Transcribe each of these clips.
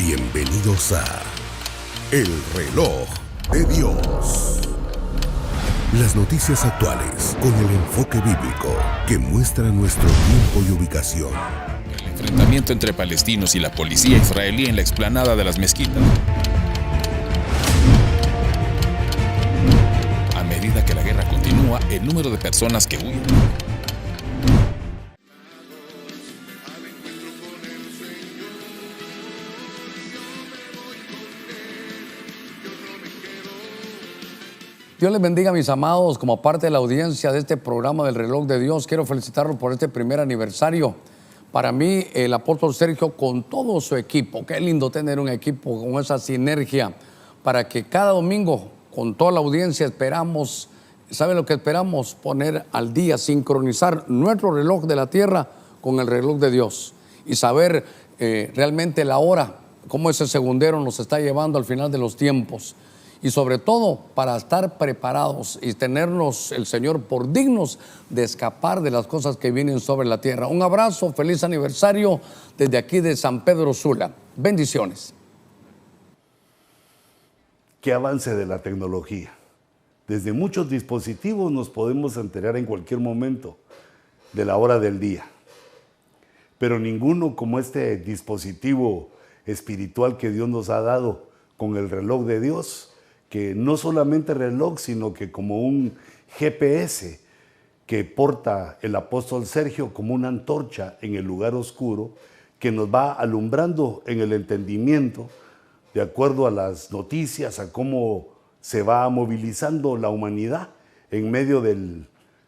Bienvenidos a El Reloj de Dios. Las noticias actuales con el enfoque bíblico que muestra nuestro tiempo y ubicación. El enfrentamiento entre palestinos y la policía israelí en la explanada de las mezquitas. A medida que la guerra continúa, el número de personas que huyen. Dios les bendiga, mis amados. Como parte de la audiencia de este programa del Reloj de Dios, quiero felicitarlos por este primer aniversario. Para mí, el apóstol Sergio con todo su equipo, qué lindo tener un equipo con esa sinergia para que cada domingo, con toda la audiencia, esperamos, ¿saben lo que esperamos? Poner al día, sincronizar nuestro reloj de la tierra con el reloj de Dios y saber realmente la hora, cómo ese segundero nos está llevando al final de los tiempos. Y sobre todo para estar preparados y tenernos el Señor por dignos de escapar de las cosas que vienen sobre la tierra. Un abrazo, feliz aniversario desde aquí de San Pedro Sula. Bendiciones. Qué avance de la tecnología. Desde muchos dispositivos nos podemos enterar en cualquier momento de la hora del día. Pero ninguno como este dispositivo espiritual que Dios nos ha dado con el reloj de Dios, que no solamente reloj, sino que como un GPS que porta el apóstol Sergio como una antorcha en el lugar oscuro, que nos va alumbrando en el entendimiento, de acuerdo a las noticias, a cómo se va movilizando la humanidad en medio del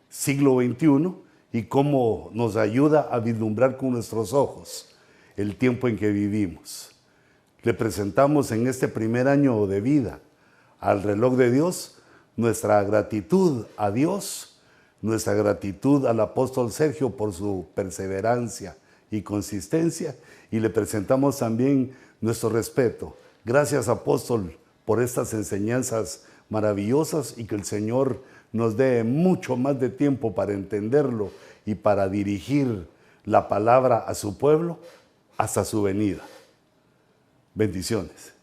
siglo XXI y cómo nos ayuda a vislumbrar con nuestros ojos el tiempo en que vivimos. Le presentamos en este primer año de vida al reloj de Dios nuestra gratitud a Dios, nuestra gratitud al apóstol Sergio por su perseverancia y consistencia, y le presentamos también nuestro respeto. Gracias, apóstol, por estas enseñanzas maravillosas y que el Señor nos dé mucho más de tiempo para entenderlo y para dirigir la palabra a su pueblo hasta su venida. Bendiciones.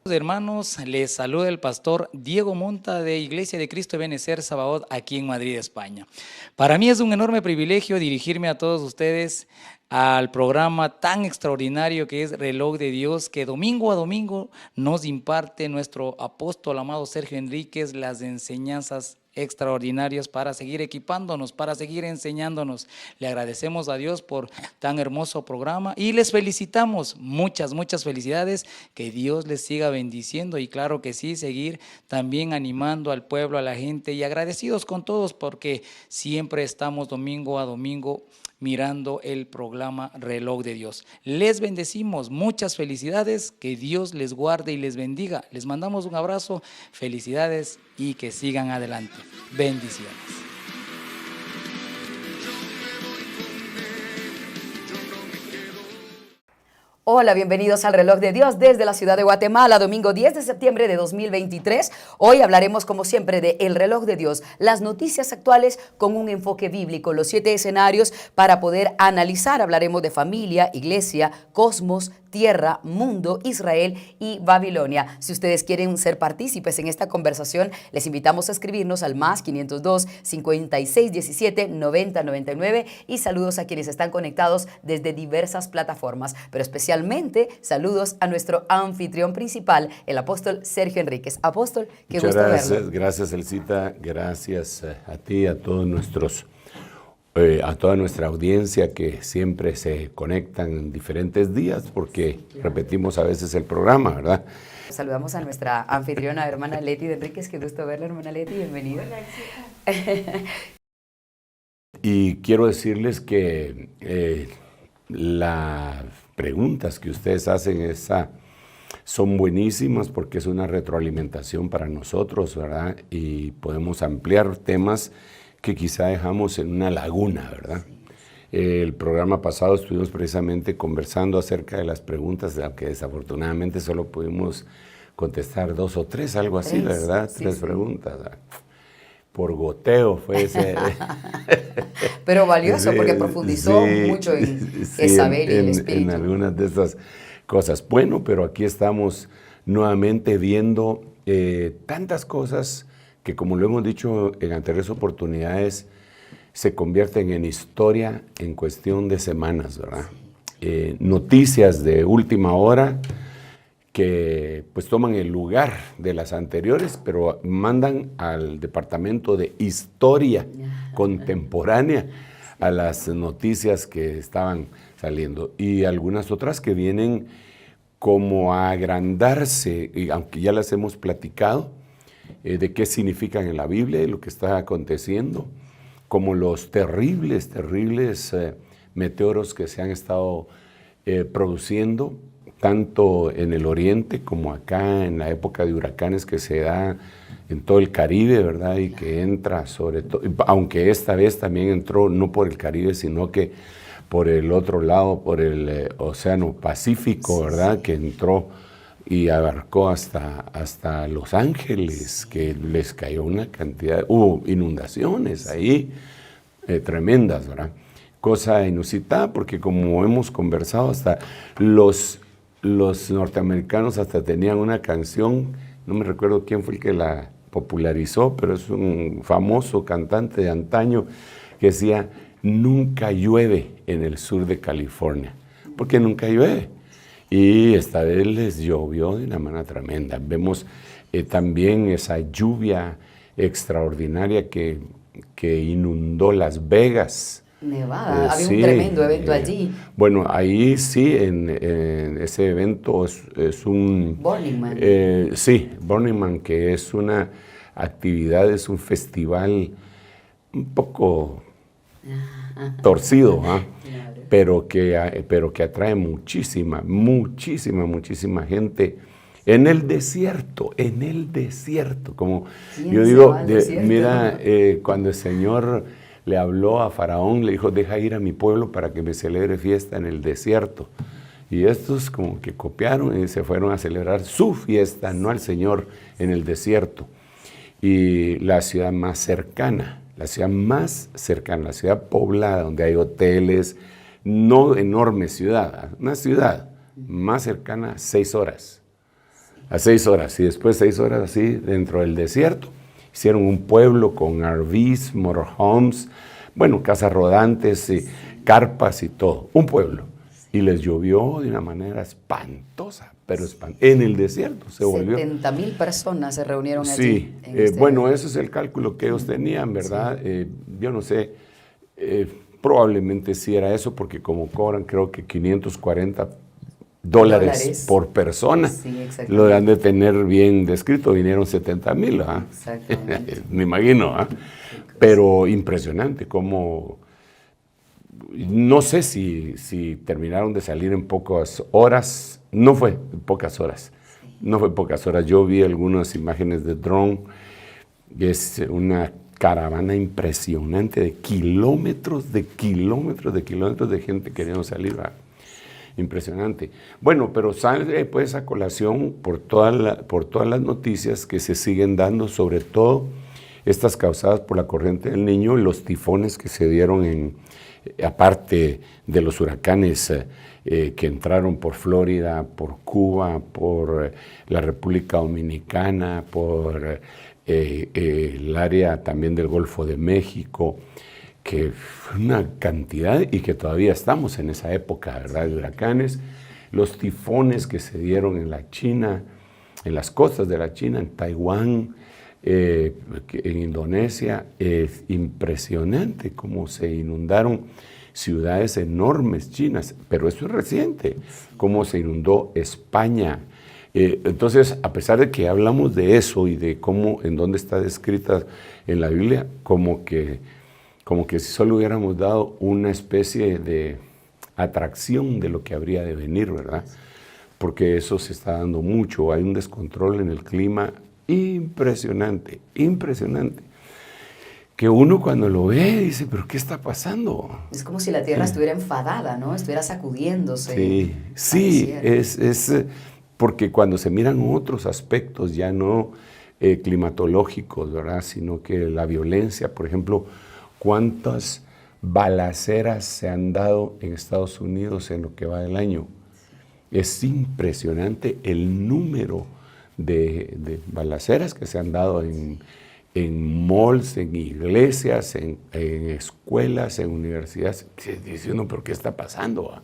Hermanos, les saluda el pastor Diego Monta de Iglesia de Cristo de Benecer Sabaoth aquí en Madrid, España. Para mí es un enorme privilegio dirigirme a todos ustedes al programa tan extraordinario que es Reloj de Dios, que domingo a domingo nos imparte nuestro apóstol amado Sergio Enríquez las enseñanzas extraordinarias para seguir equipándonos, para seguir enseñándonos. Le agradecemos a Dios por tan hermoso programa y les felicitamos, muchas felicidades, que Dios les siga bendiciendo y claro que sí, seguir también animando al pueblo, a la gente y agradecidos con todos porque siempre estamos domingo a domingo mirando el programa Reloj de Dios. Les bendecimos, muchas felicidades, que Dios les guarde y les bendiga. Les mandamos un abrazo, felicidades y que sigan adelante. Bendiciones. Hola, bienvenidos al Reloj de Dios desde la ciudad de Guatemala, domingo 10 de septiembre de 2023. Hoy hablaremos como siempre de El Reloj de Dios, las noticias actuales con un enfoque bíblico, los 7 escenarios para poder analizar. Hablaremos de familia, iglesia, cosmos, tierra, mundo, Israel y Babilonia. Si ustedes quieren ser partícipes en esta conversación, les invitamos a escribirnos al más 502 56 17 90 99 y saludos a quienes están conectados desde diversas plataformas, pero especialmente saludos a nuestro anfitrión principal, el apóstol Sergio Enríquez. Apóstol, qué gusto verlo. Gracias, Elcita, gracias a ti, a todos a toda nuestra audiencia que siempre se conectan en diferentes días porque repetimos a veces el programa, ¿verdad? Saludamos a nuestra anfitriona, hermana Leti de Enríquez. Qué gusto verla, hermana Leti, bienvenida. Hola, Y quiero decirles que las preguntas que ustedes hacen son buenísimas porque es una retroalimentación para nosotros, ¿verdad? Y podemos ampliar temas que quizá dejamos en una laguna, ¿verdad? El programa pasado estuvimos precisamente conversando acerca de las preguntas, aunque desafortunadamente solo pudimos contestar 2 o 3, algo así, ¿verdad? 3 preguntas, ¿verdad? por goteo fue ese. Pero valioso porque Sí, profundizó sí, mucho en sí, saber y el en espíritu. algunas de esas cosas. Bueno, pero aquí estamos nuevamente viendo tantas cosas que, como lo hemos dicho en anteriores oportunidades, se convierten en historia en cuestión de semanas, ¿verdad? Noticias de última hora que pues toman el lugar de las anteriores, pero mandan al departamento de historia contemporánea a las noticias que estaban saliendo, y algunas otras que vienen como a agrandarse, y aunque ya las hemos platicado, de qué significan en la Biblia y lo que está aconteciendo, como los terribles meteoros que se han estado produciendo, tanto en el oriente como acá en la época de huracanes que se da en todo el Caribe, ¿verdad? Y que entra sobre todo, aunque esta vez también entró no por el Caribe, sino que por el otro lado, por el Océano Pacífico, ¿verdad? Que entró y abarcó hasta Los Ángeles, que les cayó una cantidad, hubo inundaciones ahí tremendas, ¿verdad? Cosa inusitada, porque como hemos conversado, hasta los norteamericanos hasta tenían una canción, no me recuerdo quién fue el que la popularizó, pero es un famoso cantante de antaño que decía: nunca llueve en el sur de California, porque nunca llueve. Y esta vez les llovió de una manera tremenda. Vemos también esa lluvia extraordinaria que inundó Las Vegas. Nevada, había Sí, un tremendo evento allí. Bueno, ahí sí, en ese evento es un... Burning Man. Sí, Burning Man, que es una actividad, es un festival un poco torcido, ¿ah? pero que atrae muchísima gente en el desierto, como yo digo, mira, cuando el Señor le habló a Faraón, le dijo: deja ir a mi pueblo para que me celebre fiesta en el desierto. Y estos como que copiaron y se fueron a celebrar su fiesta, no al Señor, en el desierto. Y la ciudad más cercana, la ciudad poblada, donde hay hoteles, no enorme ciudad, una ciudad más cercana a 6 horas. A 6 horas, y después 6 horas así dentro del desierto. Hicieron un pueblo con RVs, motorhomes, bueno, casas rodantes, carpas y todo. Un pueblo. Y les llovió de una manera espantosa, pero en el desierto se volvió. 70,000 personas se reunieron allí. Sí, bueno, ese es el cálculo que ellos tenían, ¿verdad? Sí. Yo no sé, probablemente sí era eso, porque como cobran creo que $540 por persona, sí, lo han de tener bien descrito. Vinieron 70,000, ¿ah? Exactamente. Me imagino, ¿ah? Pero impresionante como, no sé si terminaron de salir en pocas horas. No fue pocas horas, no fue pocas horas. Yo vi algunas imágenes de dron, es una caravana impresionante de kilómetros de gente queriendo salir, ¿verdad? Impresionante. Bueno, pero sale pues a colación por todas las noticias que se siguen dando, sobre todo estas causadas por la corriente del Niño y los tifones que se dieron aparte de los huracanes que entraron por Florida, por Cuba, por la República Dominicana, por el área también del Golfo de México, que fue una cantidad, y que todavía estamos en esa época, ¿verdad?, de huracanes. Los tifones que se dieron en la China, en las costas de la China, en Taiwán, en Indonesia. Es impresionante cómo se inundaron ciudades enormes chinas, pero eso es reciente, cómo se inundó España. Entonces, a pesar de que hablamos de eso y de cómo, en dónde está descrita en la Biblia, como que si solo hubiéramos dado una especie de atracción de lo que habría de venir, ¿verdad? Porque eso se está dando mucho, hay un descontrol en el clima impresionante, impresionante, que uno cuando lo ve dice, ¿pero qué está pasando? Es como si la tierra estuviera enfadada, ¿no? Estuviera sacudiéndose. Sí, es porque cuando se miran otros aspectos, ya no climatológicos, ¿verdad? Sino que la violencia, por ejemplo, cuántas balaceras se han dado en Estados Unidos en lo que va del año. Es impresionante el número de balaceras que se han dado en malls, en iglesias, en escuelas, en universidades. Diciendo, ¿pero qué está pasando?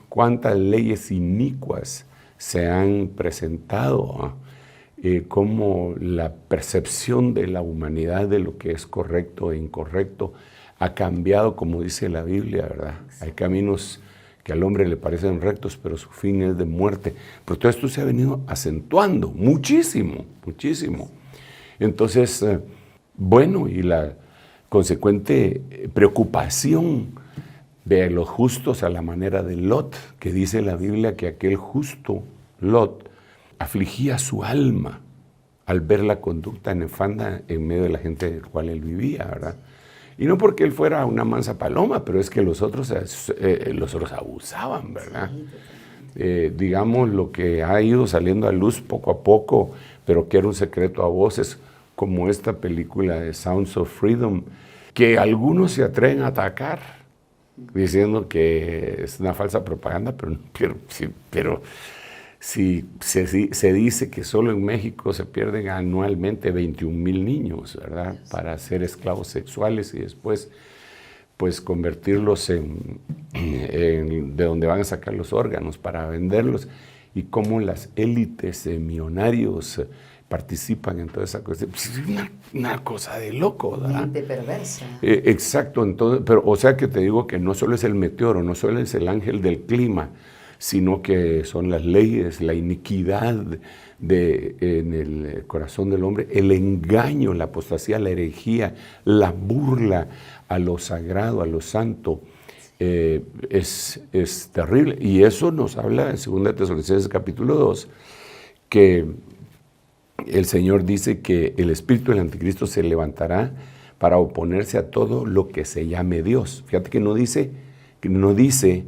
¿Cuántas leyes inicuas se han presentado? Cómo la percepción de la humanidad de lo que es correcto e incorrecto ha cambiado, como dice la Biblia, ¿verdad? Hay caminos que al hombre le parecen rectos, pero su fin es de muerte. Pero todo esto se ha venido acentuando muchísimo, muchísimo. Entonces, bueno, y la consecuente preocupación de los justos a la manera de Lot, que dice la Biblia que aquel justo Lot afligía su alma al ver la conducta nefanda en medio de la gente del cual él vivía, ¿verdad? Y no porque él fuera una mansa paloma, pero es que los otros abusaban, ¿verdad? Digamos, lo que ha ido saliendo a luz poco a poco, pero que era un secreto a voces, como esta película de Sounds of Freedom, que algunos se atreven a atacar, diciendo que es una falsa propaganda, pero si se dice que solo en México se pierden anualmente 21,000 niños, ¿verdad? Para ser esclavos sexuales y después pues convertirlos de donde van a sacar los órganos para venderlos, y cómo las élites millonarios participan en toda esa cuestión. Es una cosa de loco, ¿verdad? Mente perversa. Exacto, entonces, pero o sea que te digo que no solo es el meteoro, no solo es el ángel del clima, sino que son las leyes, la iniquidad en el corazón del hombre, el engaño, la apostasía, la herejía, la burla a lo sagrado, a lo santo. Es terrible. Y eso nos habla en 2 Tesalonicenses capítulo 2, que el Señor dice que el espíritu del anticristo se levantará para oponerse a todo lo que se llame Dios. Fíjate que no dice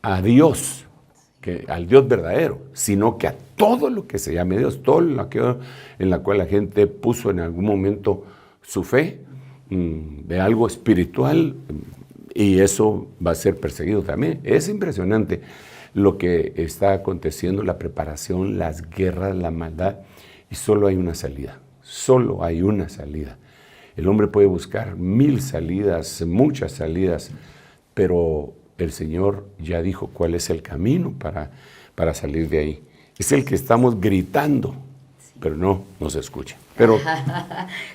a Dios, al Dios verdadero, sino que a todo lo que se llame Dios, todo lo que, en la cual la gente puso en algún momento su fe de algo espiritual, y eso va a ser perseguido también. Es impresionante lo que está aconteciendo, la preparación, las guerras, la maldad, y solo hay una salida, solo hay una salida. El hombre puede buscar 1000 salidas, muchas salidas, pero el Señor ya dijo cuál es el camino para salir de ahí. Es el que estamos gritando, pero no nos escucha. Pero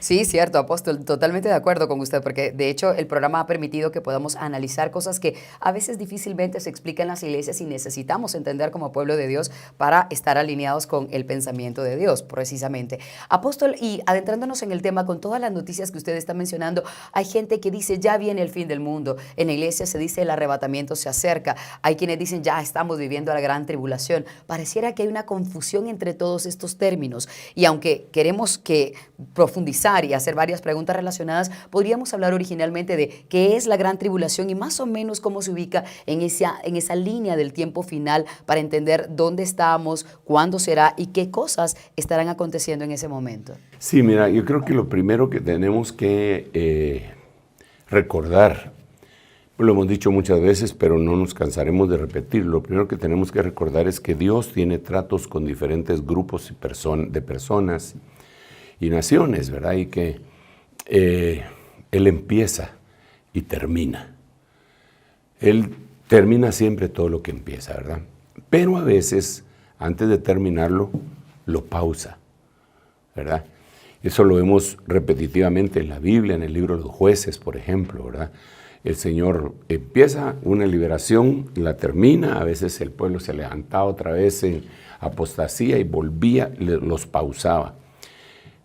Sí, cierto, apóstol, totalmente de acuerdo con usted, porque de hecho el programa ha permitido que podamos analizar cosas que a veces difícilmente se explican en las iglesias y necesitamos entender como pueblo de Dios para estar alineados con el pensamiento de Dios, precisamente. Apóstol, y adentrándonos en el tema, con todas las noticias que usted está mencionando, hay gente que dice, ya viene el fin del mundo. En la iglesia se dice, el arrebatamiento se acerca. Hay quienes dicen, ya estamos viviendo la gran tribulación. Pareciera que hay una confusión entre todos estos términos. Y aunque queremos que profundizar y hacer varias preguntas relacionadas, podríamos hablar originalmente de qué es la gran tribulación y más o menos cómo se ubica en esa línea del tiempo final para entender dónde estamos, cuándo será y qué cosas estarán aconteciendo en ese momento. Sí, mira, yo creo que lo primero que tenemos que recordar, lo hemos dicho muchas veces, pero no nos cansaremos de repetir, lo primero que tenemos que recordar es que Dios tiene tratos con diferentes grupos de personas y naciones, ¿verdad? Y que Él empieza y termina. Él termina siempre todo lo que empieza, ¿verdad? Pero a veces, antes de terminarlo, lo pausa, ¿verdad? Eso lo vemos repetitivamente en la Biblia, en el libro de los Jueces, por ejemplo, ¿verdad? El Señor empieza una liberación, la termina, a veces el pueblo se levantaba otra vez en apostasía y volvía, los pausaba.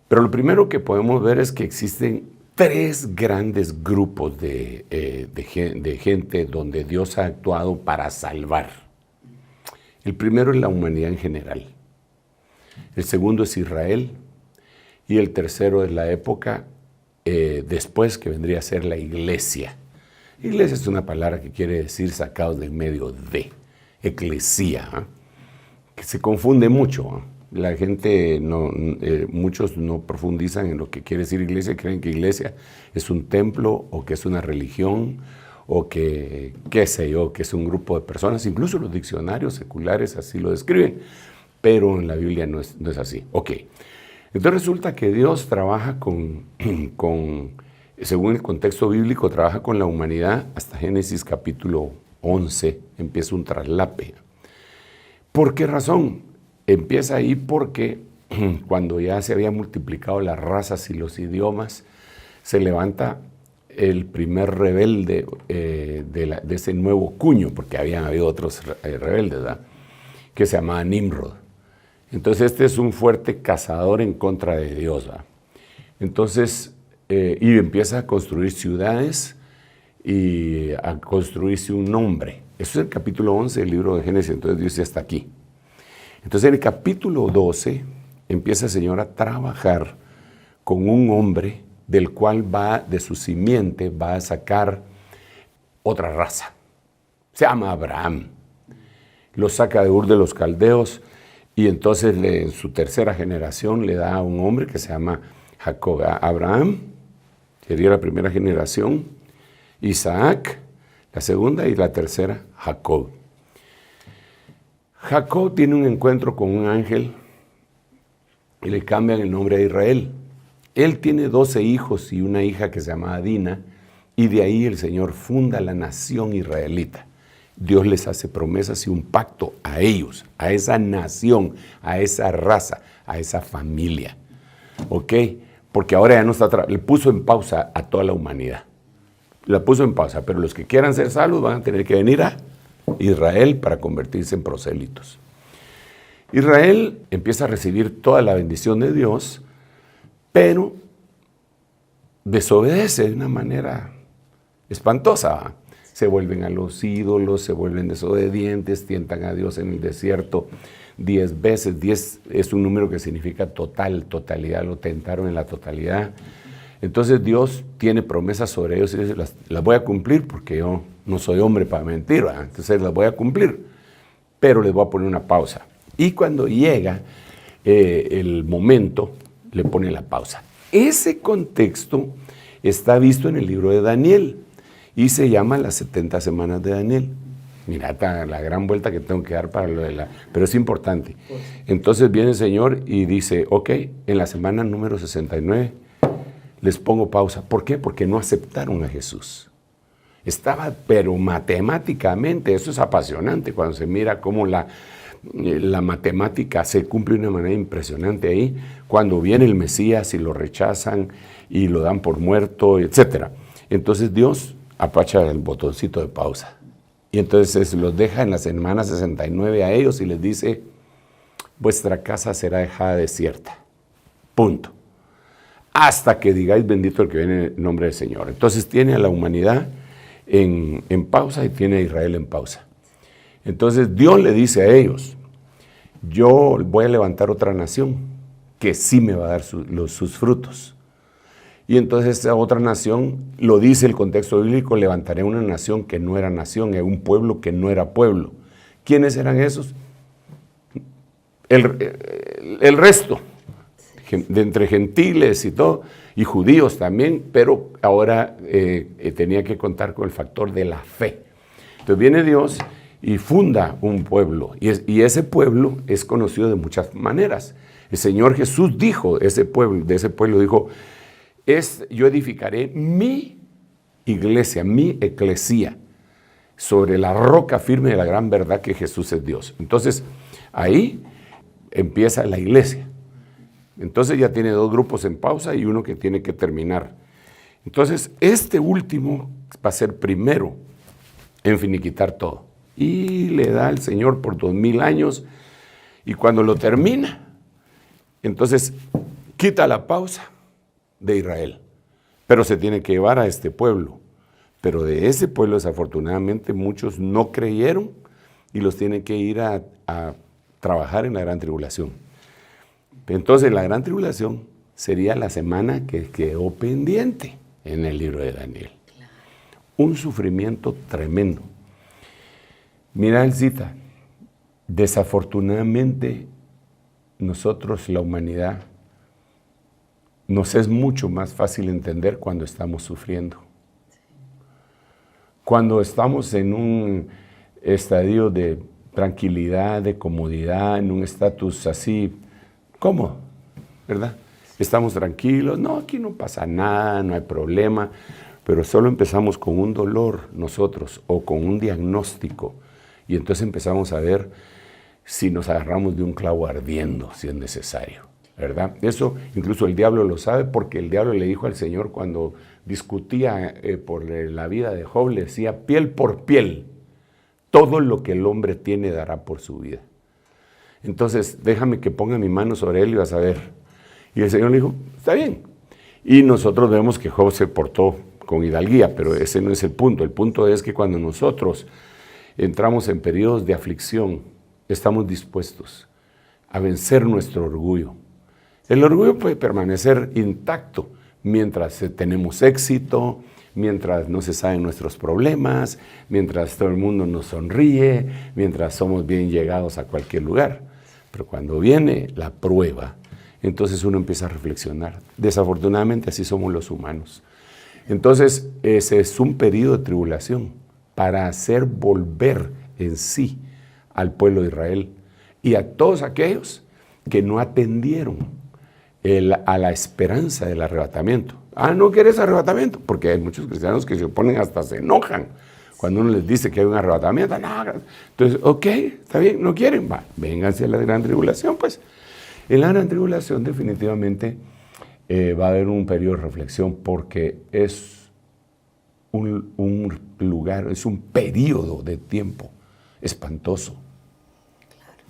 Pero lo primero que podemos ver es que existen 3 grandes grupos de gente donde Dios ha actuado para salvar. El primero es la humanidad en general. El segundo es Israel. Y el tercero es la época después, que vendría a ser la iglesia. Iglesia es una palabra que quiere decir sacados del medio de, eclesía, que se confunde mucho. La gente, muchos no profundizan en lo que quiere decir iglesia, creen que iglesia es un templo o que es una religión o que, qué sé yo, que es un grupo de personas. Incluso los diccionarios seculares así lo describen, pero en la Biblia no es así. Ok, entonces resulta que Dios trabaja según el contexto bíblico, trabaja con la humanidad hasta Génesis capítulo 11, empieza un traslape. ¿Por qué razón? Empieza ahí porque cuando ya se habían multiplicado las razas y los idiomas, se levanta el primer rebelde de ese nuevo cuño, porque habían habido otros rebeldes, ¿verdad?, que se llamaba Nimrod. Entonces este es un fuerte cazador en contra de Dios, ¿verdad? Entonces, y empieza a construir ciudades y a construirse un nombre. Eso es el capítulo 11 del libro de Génesis, entonces Dios ya está aquí. Entonces en el capítulo 12 empieza el Señor a trabajar con un hombre del cual de su simiente va a sacar otra raza. Se llama Abraham. Lo saca de Ur de los Caldeos y entonces en su tercera generación le da a un hombre que se llama Jacob. Abraham sería la primera generación, Isaac la segunda y la tercera Jacob. Jacob tiene un encuentro con un ángel y le cambian el nombre a Israel. Él tiene 12 hijos y una hija que se llama Dina, y de ahí el Señor funda la nación israelita. Dios les hace promesas y un pacto a ellos, a esa nación, a esa raza, a esa familia. ¿Ok? Porque ahora ya no está, le puso en pausa a toda la humanidad. La puso en pausa, pero los que quieran ser salvos van a tener que venir a Israel para convertirse en prosélitos. Israel empieza a recibir toda la bendición de Dios, pero desobedece de una manera espantosa. Se vuelven a los ídolos, se vuelven desobedientes, tientan a Dios en el desierto 10 veces. 10 es un número que significa totalidad, lo tentaron en la totalidad. Entonces Dios tiene promesas sobre ellos y dice, las voy a cumplir porque yo no soy hombre para mentir, ¿verdad? Entonces las voy a cumplir, pero les voy a poner una pausa. Y cuando llega el momento, le pone la pausa. Ese contexto está visto en el libro de Daniel y se llama las 70 semanas de Daniel. Mira la gran vuelta que tengo que dar para lo de pero es importante. Entonces viene el Señor y dice, ok, en la semana número 69 les pongo pausa. ¿Por qué? Porque no aceptaron a Jesús. Estaba, pero matemáticamente, eso es apasionante cuando se mira cómo la matemática se cumple de una manera impresionante ahí, cuando viene el Mesías y lo rechazan y lo dan por muerto, etc. Entonces Dios apacha el botoncito de pausa. Y entonces los deja en la semana 69 a ellos y les dice, vuestra casa será dejada desierta. Punto. Hasta que digáis bendito el que viene en nombre del Señor. Entonces tiene a la humanidad en pausa y tiene a Israel en pausa. Entonces Dios le dice a ellos, yo voy a levantar otra nación que sí me va a dar sus frutos. Y entonces esa otra nación, lo dice el contexto bíblico, levantaré una nación que no era nación, un pueblo que no era pueblo. ¿Quiénes eran esos? El resto, de entre gentiles y todo, y judíos también, pero ahora tenía que contar con el factor de la fe. Entonces viene Dios y funda un pueblo, y ese pueblo es conocido de muchas maneras. El Señor Jesús dijo, de ese pueblo dijo, yo edificaré mi iglesia, mi eclesía, sobre la roca firme de la gran verdad que Jesús es Dios. Entonces, ahí empieza la iglesia. Entonces ya tiene 2 grupos en pausa y uno que tiene que terminar. Entonces, este último va a ser primero en finiquitar todo. Y le da al Señor por 2000 años, y cuando lo termina, entonces quita la pausa de Israel, pero se tiene que llevar a este pueblo. Pero de ese pueblo, desafortunadamente, muchos no creyeron y los tienen que ir a trabajar en la gran tribulación. Entonces, la gran tribulación sería la semana que quedó pendiente en el libro de Daniel. Un sufrimiento tremendo. Mira, Elcita, desafortunadamente nosotros, la humanidad, nos es mucho más fácil entender cuando estamos sufriendo. Cuando estamos en un estadio de tranquilidad, de comodidad, en un estatus así cómodo, ¿verdad? Estamos tranquilos, no, aquí no pasa nada, no hay problema, pero solo empezamos con un dolor nosotros o con un diagnóstico y entonces empezamos a ver si nos agarramos de un clavo ardiendo, si es necesario, ¿verdad? Eso incluso el diablo lo sabe porque el diablo le dijo al Señor cuando discutía por la vida de Job, le decía, piel por piel, todo lo que el hombre tiene dará por su vida. Entonces, déjame que ponga mi mano sobre él y vas a ver. Y el Señor le dijo, está bien. Y nosotros vemos que Job se portó con hidalguía, pero ese no es el punto. El punto es que cuando nosotros entramos en periodos de aflicción, estamos dispuestos a vencer nuestro orgullo. El orgullo puede permanecer intacto mientras tenemos éxito, mientras no se saben nuestros problemas, mientras todo el mundo nos sonríe, mientras somos bien llegados a cualquier lugar. Pero cuando viene la prueba, entonces uno empieza a reflexionar. Desafortunadamente así somos los humanos. Entonces ese es un periodo de tribulación para hacer volver en sí al pueblo de Israel y a todos aquellos que no atendieron a la esperanza del arrebatamiento. Ah, ¿no quieres arrebatamiento? Porque hay muchos cristianos que se oponen, hasta se enojan cuando uno les dice que hay un arrebatamiento. No, entonces, ok, está bien, no quieren, va, vénganse a la gran tribulación, pues. En la gran tribulación definitivamente va a haber un periodo de reflexión porque es un lugar, es un periodo de tiempo espantoso.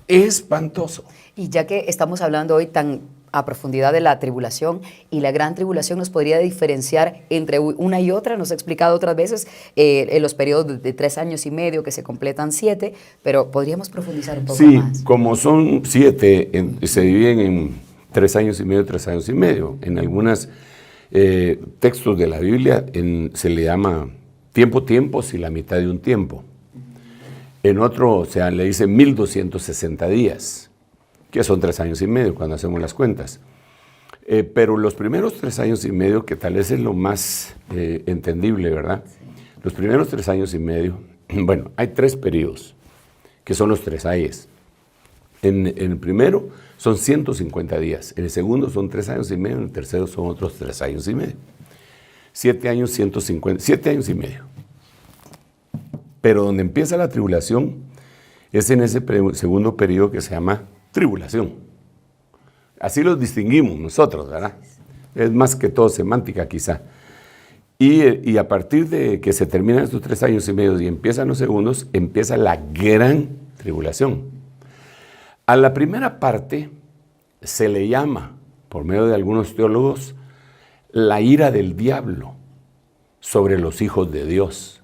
Espantoso. Y ya que estamos hablando hoy tan a profundidad de la tribulación y la gran tribulación, ¿nos podría diferenciar entre una y otra? Nos ha explicado otras veces en los periodos de 3 años y medio que se completan 7, pero podríamos profundizar un poco más. Sí, como son 7, se dividen en 3 años y medio, 3 años y medio. En algunos textos de la Biblia se le llama tiempos y la mitad de un tiempo. En otro le dice 1260 días. Que son 3 años y medio cuando hacemos las cuentas. Pero los primeros 3 años y medio, que tal vez es lo más entendible, ¿verdad? Sí. Los primeros 3 años y medio, bueno, hay 3 periodos, que son los 3 ayes. En el primero son 150 días, en el segundo son 3 años y medio, en el tercero son otros 3 años y medio. 7 años, 150, 7 años y medio. Pero donde empieza la tribulación es en ese segundo periodo que se llama tribulación. Así los distinguimos nosotros, ¿verdad? Es más que todo semántica quizá. Y a partir de que se terminan estos 3 años y medio y empiezan los segundos, empieza la gran tribulación. A la primera parte se le llama, por medio de algunos teólogos, la ira del diablo sobre los hijos de Dios,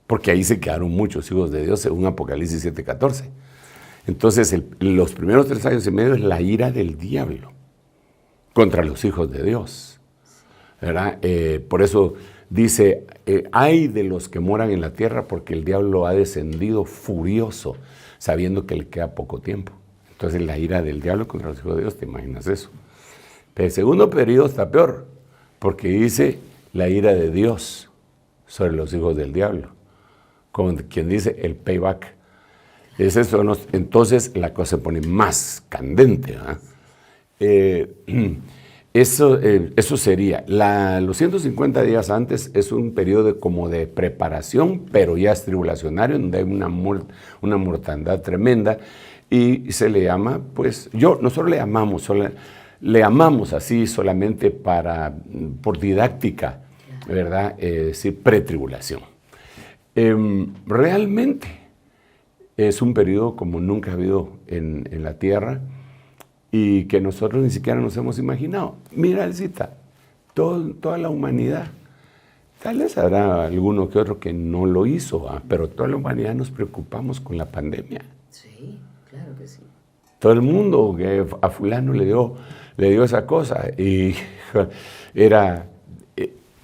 porque ahí se quedaron muchos hijos de Dios según Apocalipsis 7:14. Entonces, los primeros 3 años y medio es la ira del diablo contra los hijos de Dios, ¿verdad? Por eso dice, ay de los que moran en la tierra porque el diablo ha descendido furioso, sabiendo que le queda poco tiempo. Entonces, la ira del diablo contra los hijos de Dios, ¿te imaginas eso? Pero el segundo periodo está peor, porque dice la ira de Dios sobre los hijos del diablo, como quien dice el payback. Es eso, entonces la cosa se pone más candente, ¿verdad? Eso sería, los 150 días antes es un periodo como de preparación, pero ya es tribulacionario, donde hay una mortandad tremenda, y se le llama, pues, nosotros le llamamos así solamente por didáctica, ¿verdad? Es decir, pretribulación. Realmente es un periodo como nunca ha habido en la tierra y que nosotros ni siquiera nos hemos imaginado. Mira, Elcita, toda la humanidad, tal vez habrá alguno que otro que no lo hizo, pero toda la humanidad nos preocupamos con la pandemia. Sí, claro que sí. Todo el mundo que a fulano le dio esa cosa y era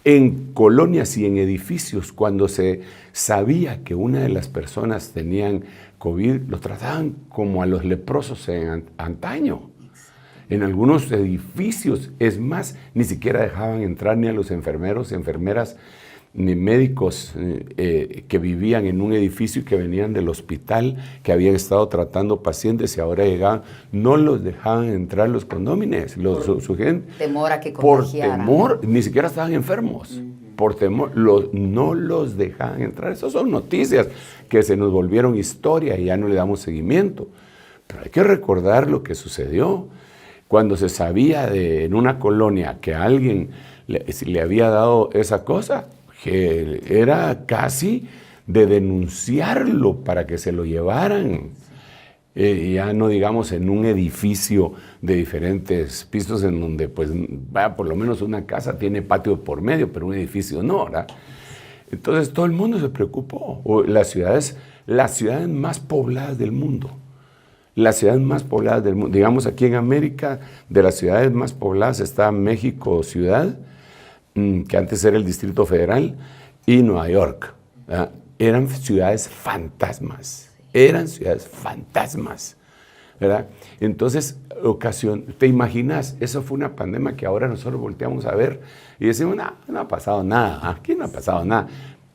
en colonias y en edificios, cuando se sabía que una de las personas tenían COVID, los trataban como a los leprosos en antaño. En algunos edificios, es más, ni siquiera dejaban entrar ni a los enfermeros, enfermeras, ni médicos que vivían en un edificio y que venían del hospital, que habían estado tratando pacientes y ahora llegaban, no los dejaban entrar los condómines, su gente. Temor a que Por contagiaran. temor, ni siquiera estaban enfermos. Por temor, no los dejaban entrar. Esas son noticias que se nos volvieron historia y ya no le damos seguimiento. Pero hay que recordar lo que sucedió. Cuando se sabía en una colonia que a alguien le había dado esa cosa, que era casi de denunciarlo para que se lo llevaran. Ya no digamos en un edificio de diferentes pisos en donde pues por lo menos una casa tiene patio por medio, pero un edificio no, ¿verdad? Entonces todo el mundo se preocupó. Las ciudades más pobladas del mundo. Las ciudades más pobladas del mundo. Digamos aquí en América, de las ciudades más pobladas está México ciudad, que antes era el Distrito Federal, y Nueva York. ¿Verdad? Eran ciudades fantasmas. Eran ciudades fantasmas, ¿verdad? Entonces, ¿te imaginas? Eso fue una pandemia que ahora nosotros volteamos a ver y decimos, no ha pasado nada, aquí no ha pasado nada.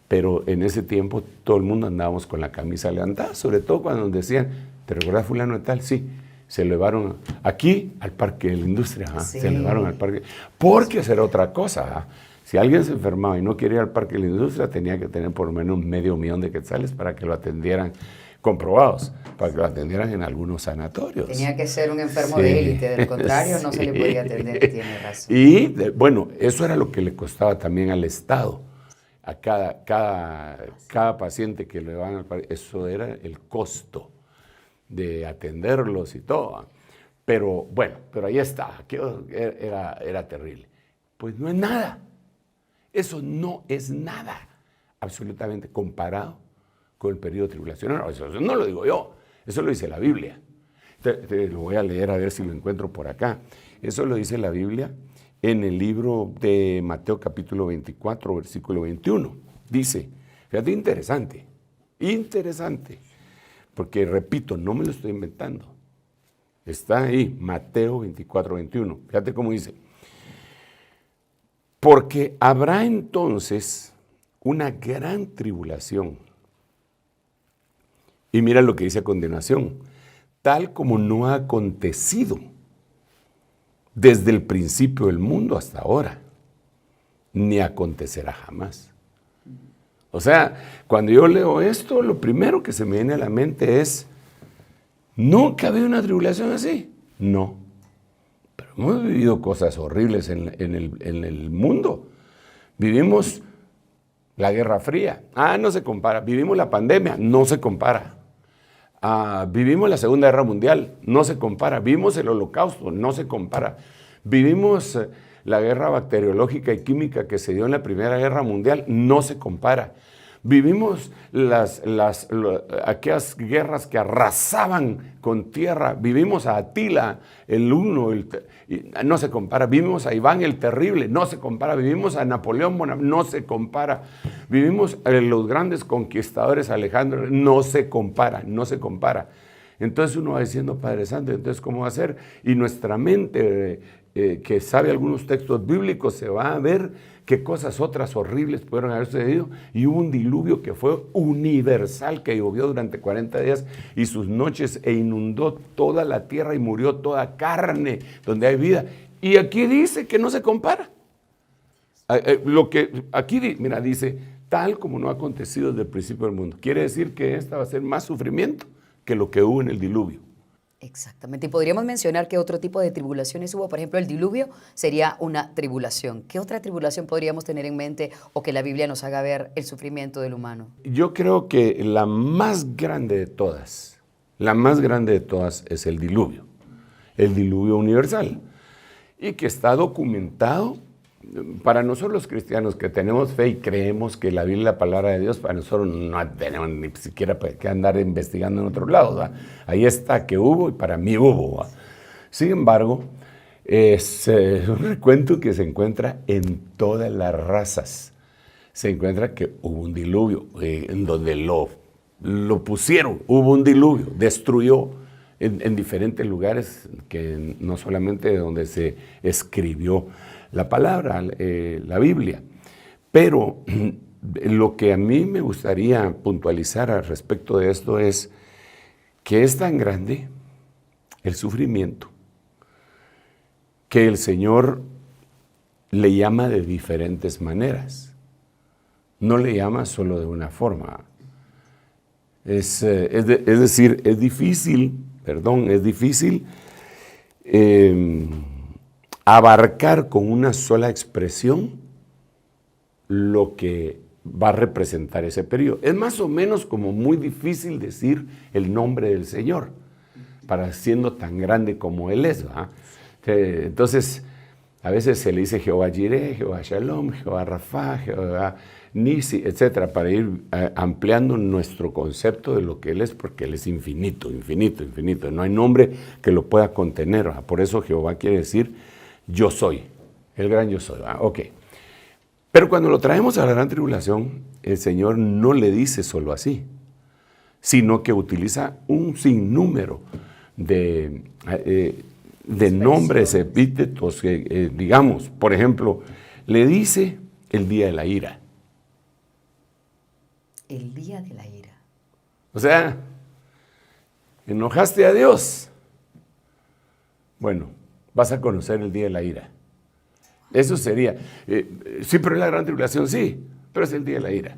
Pero en ese tiempo todo el mundo andábamos con la camisa levantada, sobre todo cuando nos decían, ¿te recuerdas fulano de tal? Sí, se lo llevaron aquí al Parque de la Industria, sí. Se lo llevaron al Parque, porque esa era otra cosa, Si alguien se enfermaba y no quería ir al Parque de la Industria, tenía que tener por lo menos $500,000 de quetzales para que lo atendieran, comprobados, para que lo atendieran en algunos sanatorios. Tenía que ser un enfermo de élite, de lo contrario no se le podía atender, tiene razón. Y bueno, eso era lo que le costaba también al Estado, a cada paciente que le llevaban al parque, eso era el costo de atenderlos y todo. Pero bueno, pero ahí está, era terrible. Pues no es nada, eso no es nada, absolutamente comparado con el periodo tribulacionario. Eso no lo digo yo, eso lo dice la Biblia. Te lo voy a leer a ver si lo encuentro por acá. Eso lo dice la Biblia en el libro de Mateo capítulo 24, versículo 21. Dice, fíjate, interesante, porque repito, no me lo estoy inventando. Está ahí, Mateo 24, 21. Fíjate cómo dice. Porque habrá entonces una gran tribulación. Y mira lo que dice a continuación, tal como no ha acontecido desde el principio del mundo hasta ahora, ni acontecerá jamás. O sea, cuando yo leo esto, lo primero que se me viene a la mente es, ¿nunca ha habido una tribulación así? No, pero hemos vivido cosas horribles en el mundo. Vivimos la Guerra Fría, no se compara. Vivimos la pandemia, no se compara. Vivimos la Segunda Guerra Mundial, no se compara. Vivimos el Holocausto, no se compara. Vivimos la guerra bacteriológica y química que se dio en la Primera Guerra Mundial, no se compara. Vivimos aquellas guerras que arrasaban con tierra. Vivimos a Atila, el Uno, no se compara. Vivimos a Iván el Terrible, no se compara. Vivimos a Napoleón Bonaparte, no se compara. Vivimos a los grandes conquistadores, Alejandro, no se compara, no se compara. Entonces uno va diciendo, Padre Santo, entonces ¿cómo va a ser? Y nuestra mente, que sabe algunos textos bíblicos, se va a ver qué cosas otras horribles pudieron haber sucedido. Y hubo un diluvio que fue universal, que llovió durante 40 días y sus noches e inundó toda la tierra y murió toda carne donde hay vida. Y aquí dice que no se compara. Lo que aquí mira, dice, tal como no ha acontecido desde el principio del mundo. Quiere decir que esta va a ser más sufrimiento que lo que hubo en el diluvio. Exactamente. Y podríamos mencionar qué otro tipo de tribulaciones hubo. Por ejemplo, el diluvio sería una tribulación. ¿Qué otra tribulación podríamos tener en mente o que la Biblia nos haga ver el sufrimiento del humano? Yo creo que la más grande de todas es el diluvio universal, y que está documentado. Para nosotros los cristianos que tenemos fe y creemos que la Biblia es la palabra de Dios, para nosotros no tenemos ni siquiera que andar investigando en otros lados, ¿va? Ahí está que hubo y para mí hubo, ¿va? Sin embargo, es un recuento que se encuentra en todas las razas. Se encuentra que hubo un diluvio en donde lo pusieron, hubo un diluvio, destruyó en diferentes lugares, que no solamente donde se escribió la palabra, la Biblia. Pero lo que a mí me gustaría puntualizar al respecto de esto es que es tan grande el sufrimiento que el Señor le llama de diferentes maneras. No le llama solo de una forma. Es decir, es difícil abarcar con una sola expresión lo que va a representar ese periodo. Es más o menos como muy difícil decir el nombre del Señor, para siendo tan grande como Él es, ¿verdad? Entonces, a veces se le dice Jehová Jireh, Jehová Shalom, Jehová Rafa, Jehová Nisi, etcétera, para ir ampliando nuestro concepto de lo que Él es, porque Él es infinito, infinito, infinito. No hay nombre que lo pueda contener, ¿verdad? Por eso Jehová quiere decir yo soy, el gran yo soy, ¿verdad? Ok. Pero cuando lo traemos a la gran tribulación, el Señor no le dice solo así, sino que utiliza un sinnúmero de nombres, epítetos, digamos, por ejemplo, le dice el día de la ira. El día de la ira. O sea, enojaste a Dios. Bueno, vas a conocer el día de la ira. Eso sería, sí, pero es la gran tribulación, sí, pero es el día de la ira.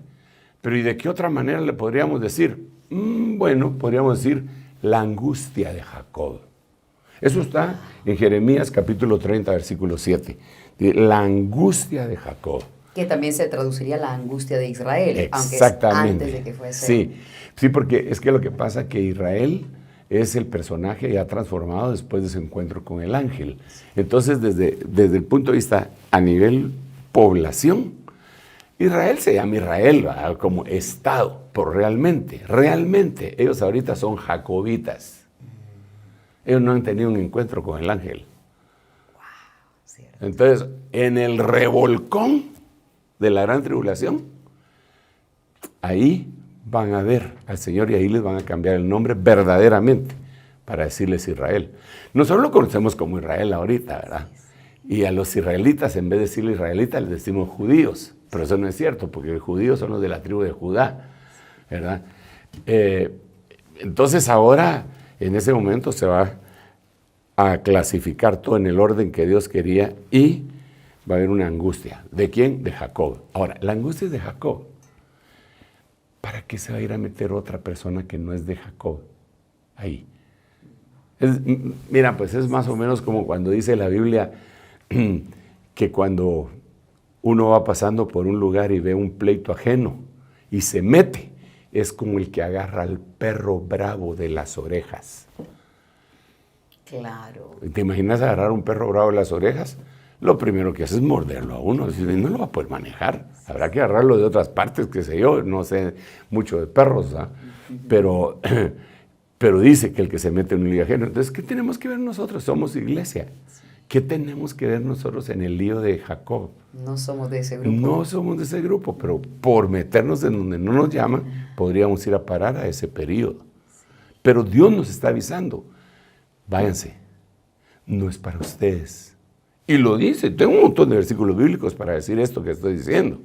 Pero ¿y de qué otra manera le podríamos decir? Bueno, podríamos decir la angustia de Jacob. Eso está en Jeremías capítulo 30, versículo 7. La angustia de Jacob. Que también se traduciría la angustia de Israel, Exactamente. aunque es antes de que fuese. Sí, porque es que lo que pasa es que Israel es el personaje ya transformado después de su encuentro con el ángel. Entonces, desde el punto de vista a nivel población, Israel se llama Israel, ¿verdad? Como Estado, pero realmente, ellos ahorita son jacobitas. Ellos no han tenido un encuentro con el ángel. Entonces, en el revolcón de la gran tribulación, ahí van a ver al Señor y ahí les van a cambiar el nombre verdaderamente para decirles Israel. Nosotros lo conocemos como Israel ahorita, ¿verdad? Y a los israelitas, en vez de decirle israelitas, les decimos judíos. Pero eso no es cierto, porque los judíos son los de la tribu de Judá, ¿verdad? Entonces ahora, en ese momento, se va a clasificar todo en el orden que Dios quería y va a haber una angustia. ¿De quién? De Jacob. Ahora, la angustia es de Jacob. ¿Para qué se va a ir a meter otra persona que no es de Jacob ahí? Mira, pues es más o menos como cuando dice la Biblia que cuando uno va pasando por un lugar y ve un pleito ajeno y se mete, es como el que agarra al perro bravo de las orejas. Claro. ¿Te imaginas agarrar a un perro bravo de las orejas? Lo primero que hace es morderlo a uno, no lo va a poder manejar. Habrá que agarrarlo de otras partes, qué sé yo, no sé mucho de perros, ¿ah? Pero dice que el que se mete en un lío ajeno. Entonces, ¿qué tenemos que ver nosotros? Somos iglesia. ¿Qué tenemos que ver nosotros en el lío de Jacob? No somos de ese grupo. No somos de ese grupo, pero por meternos en donde no nos llaman, podríamos ir a parar a ese periodo. Pero Dios nos está avisando, váyanse, no es para ustedes. Y lo dice, tengo un montón de versículos bíblicos para decir esto que estoy diciendo,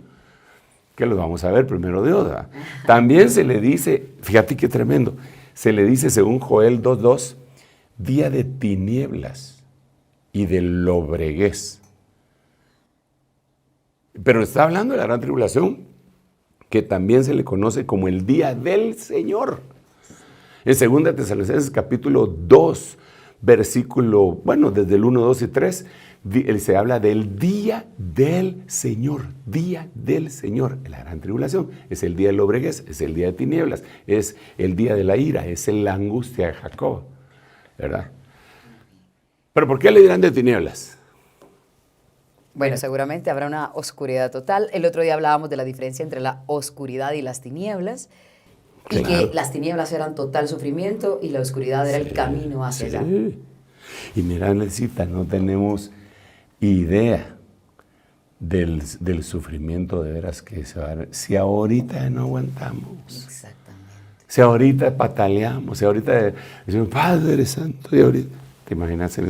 que los vamos a ver primero Dios, ¿verdad? También se le dice, fíjate qué tremendo, se le dice según Joel 2:2, día de tinieblas y de lobreguez. Pero está hablando de la gran tribulación, que también se le conoce como el día del Señor. En 2 Tesalonicenses capítulo 2, versículo, desde el 1, 2 y 3, se habla del día del Señor, día del Señor. La gran tribulación es el día de lobreguez, es el día de tinieblas, es el día de la ira, es la angustia de Jacob, ¿verdad? ¿Pero por qué le dirán de tinieblas? Bueno, seguramente habrá una oscuridad total. El otro día hablábamos de la diferencia entre la oscuridad y las tinieblas. Y que las tinieblas eran total sufrimiento y la oscuridad era el camino hacia allá. Y mira, Necesita, no tenemos idea del sufrimiento de veras que se va a dar. Si ahorita no aguantamos. Exactamente. Si ahorita pataleamos, si ahorita decimos, Padre Santo, y ahorita, ¿te imaginas?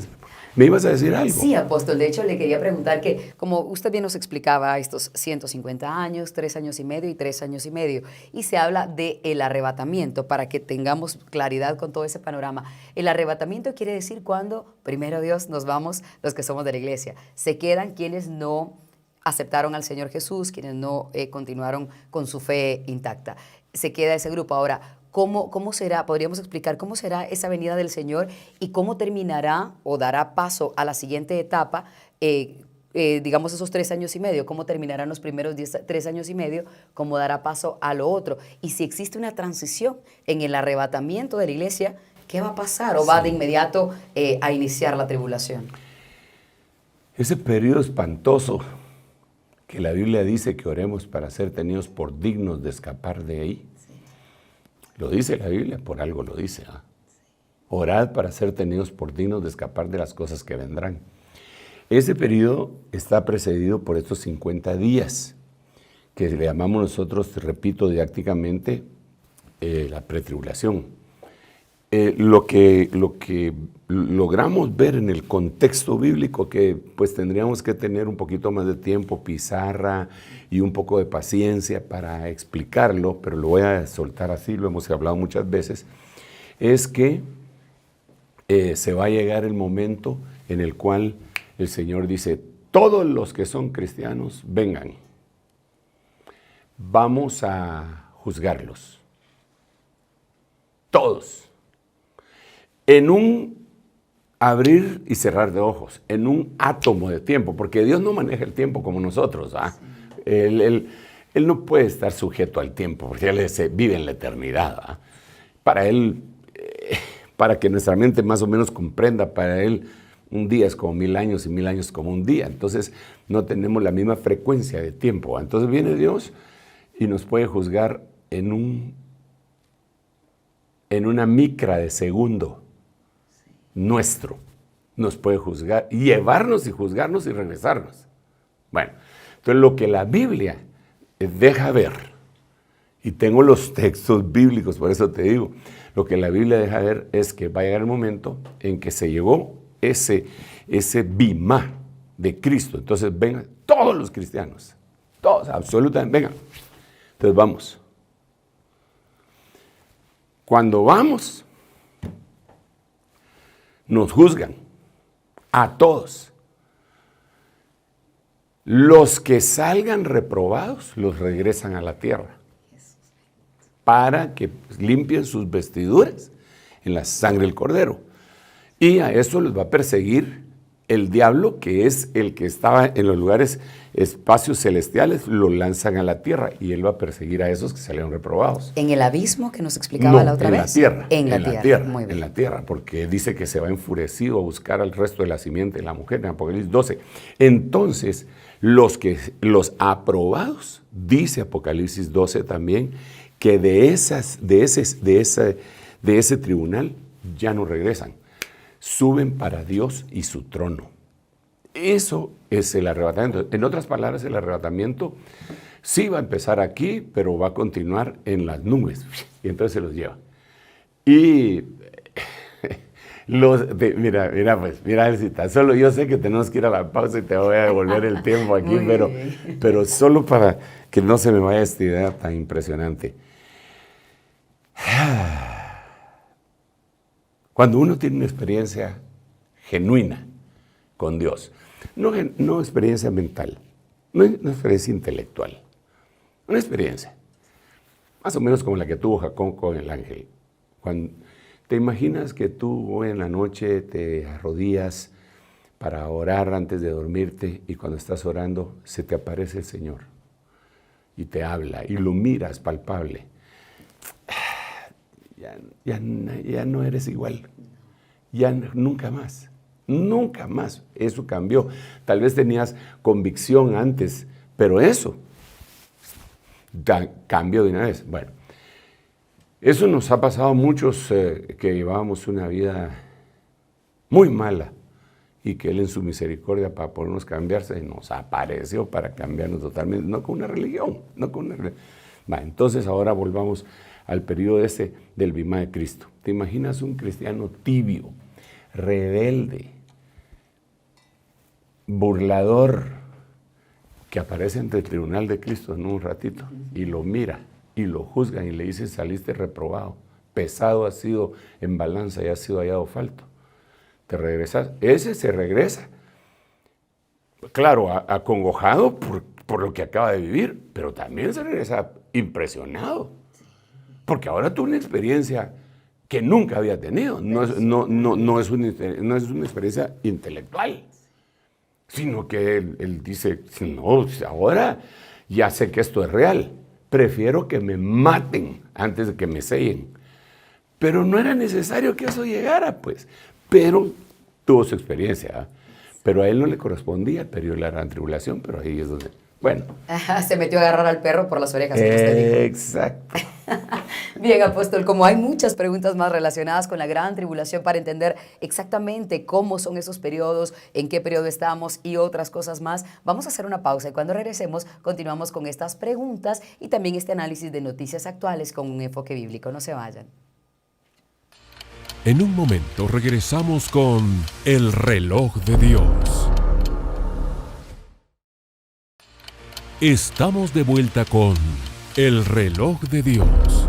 ¿Me ibas a decir algo? Sí, apóstol. De hecho, le quería preguntar que, como usted bien nos explicaba, estos 150 años, 3 años y medio y 3 años y medio, y se habla del arrebatamiento, para que tengamos claridad con todo ese panorama. El arrebatamiento quiere decir cuando, primero Dios, nos vamos los que somos de la iglesia. Se quedan quienes no aceptaron al Señor Jesús, quienes no continuaron con su fe intacta. Se queda ese grupo. Ahora, ¿cómo será? ¿Podríamos explicar cómo será esa venida del Señor y cómo terminará o dará paso a la siguiente etapa, digamos esos 3 años y medio? ¿Cómo terminarán los primeros 3 años y medio? ¿Cómo dará paso a lo otro? Y si existe una transición en el arrebatamiento de la iglesia, ¿qué va a pasar? ¿O va de inmediato a iniciar la tribulación? Ese periodo espantoso que la Biblia dice que oremos para ser tenidos por dignos de escapar de ahí. Lo dice la Biblia, por algo lo dice. Orad para ser tenidos por dignos de escapar de las cosas que vendrán. Ese periodo está precedido por estos 50 días, que le llamamos nosotros, repito didácticamente, la pretribulación. Lo que logramos ver en el contexto bíblico, que pues tendríamos que tener un poquito más de tiempo, pizarra y un poco de paciencia para explicarlo, pero lo voy a soltar así, lo hemos hablado muchas veces, es que se va a llegar el momento en el cual el Señor dice, todos los que son cristianos, vengan, vamos a juzgarlos, todos. En un abrir y cerrar de ojos, en un átomo de tiempo, porque Dios no maneja el tiempo como nosotros. Sí. Él no puede estar sujeto al tiempo, porque Él vive en la eternidad. Para Él, para que nuestra mente más o menos comprenda, para Él un día es como 1000 años y 1000 años como un día. Entonces no tenemos la misma frecuencia de tiempo. Entonces viene Dios y nos puede juzgar en una micra de segundo. Nuestro, nos puede juzgar, llevarnos y juzgarnos y regresarnos. Bueno, entonces lo que la Biblia deja ver, y tengo los textos bíblicos, por eso te digo, lo que la Biblia deja ver es que va a llegar el momento en que se llegó ese bimá de Cristo. Entonces vengan todos los cristianos, todos, absolutamente, vengan. Entonces vamos. Cuando vamos, nos juzgan a todos. Los que salgan reprobados los regresan a la tierra para que limpien sus vestiduras en la sangre del Cordero. Y a eso les va a perseguir el diablo, que es el que estaba en los lugares, espacios celestiales, lo lanzan a la tierra y él va a perseguir a esos que salieron reprobados. ¿En el abismo que nos explicaba la otra vez? En la tierra. Muy bien. En la tierra, porque dice que se va enfurecido a buscar al resto de la simiente de la mujer en Apocalipsis 12. Entonces, los aprobados, dice Apocalipsis 12 también, que de ese tribunal ya no regresan. Suben para Dios y su trono. Eso es el arrebatamiento. En otras palabras, el arrebatamiento sí va a empezar aquí, pero va a continuar en las nubes. Y entonces se los lleva. Y mira, si tan solo yo sé que tenemos que ir a la pausa y te voy a devolver el tiempo aquí, pero solo para que no se me vaya esta idea tan impresionante. Cuando uno tiene una experiencia genuina con Dios, no experiencia mental, no experiencia intelectual, una experiencia, más o menos como la que tuvo Jacob con el ángel. Cuando te imaginas que tú hoy en la noche te arrodillas para orar antes de dormirte y cuando estás orando se te aparece el Señor y te habla y lo miras palpable. Ya no eres igual, ya nunca más, eso cambió. Tal vez tenías convicción antes, pero eso cambió de una vez. Bueno, eso nos ha pasado a muchos que llevábamos una vida muy mala y que Él en su misericordia para podernos cambiarse nos apareció para cambiarnos totalmente, no con una religión, Va, entonces ahora volvamos al periodo ese del bimá de Cristo. ¿Te imaginas un cristiano tibio, rebelde, burlador, que aparece ante el tribunal de Cristo en un ratito y lo mira y lo juzgan y le dicen saliste reprobado, pesado has sido en balanza y has sido hallado falto? Te regresas, ese se regresa, claro, acongojado por lo que acaba de vivir, pero también se regresa impresionado, porque ahora tuvo una experiencia que nunca había tenido, no es una experiencia intelectual, sino que él dice, no, ahora ya sé que esto es real, prefiero que me maten antes de que me sellen. Pero no era necesario que eso llegara, pues. Pero tuvo su experiencia, ¿eh? Pero a él no le correspondía el periodo de la gran tribulación, pero ahí es donde, bueno. Se metió a agarrar al perro por las orejas. Que usted dijo. Exacto. Bien, apóstol, como hay muchas preguntas más relacionadas con la gran tribulación para entender exactamente cómo son esos periodos, en qué periodo estamos y otras cosas más, vamos a hacer una pausa y cuando regresemos continuamos con estas preguntas y también este análisis de noticias actuales con un enfoque bíblico. No se vayan. En un momento regresamos con El Reloj de Dios. Estamos de vuelta con El Reloj de Dios.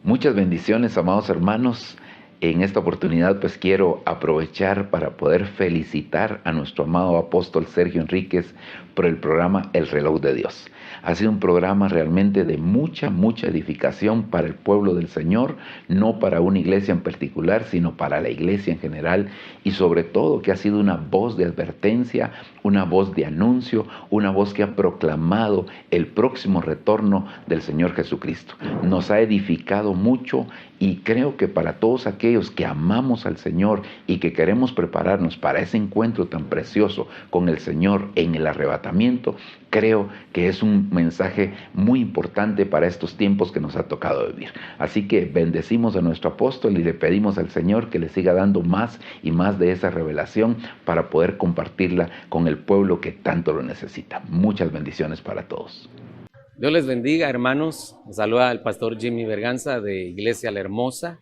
Muchas bendiciones, amados hermanos. En esta oportunidad pues quiero aprovechar para poder felicitar a nuestro amado apóstol Sergio Enríquez por el programa El Reloj de Dios. Ha sido un programa realmente de mucha edificación para el pueblo del Señor, no para una iglesia en particular, sino para la iglesia en general, y sobre todo que ha sido una voz de advertencia, una voz de anuncio, una voz que ha proclamado el próximo retorno del Señor Jesucristo. Nos ha edificado mucho y creo que para todos aquellos que amamos al Señor y que queremos prepararnos para ese encuentro tan precioso con el Señor en el arrebatamiento, creo que es un mensaje muy importante para estos tiempos que nos ha tocado vivir. Así que bendecimos a nuestro apóstol y le pedimos al Señor que le siga dando más y más de esa revelación para poder compartirla con el pueblo que tanto lo necesita. Muchas bendiciones para todos. Dios les bendiga, hermanos. Les saluda al pastor Jimmy Berganza de Iglesia La Hermosa.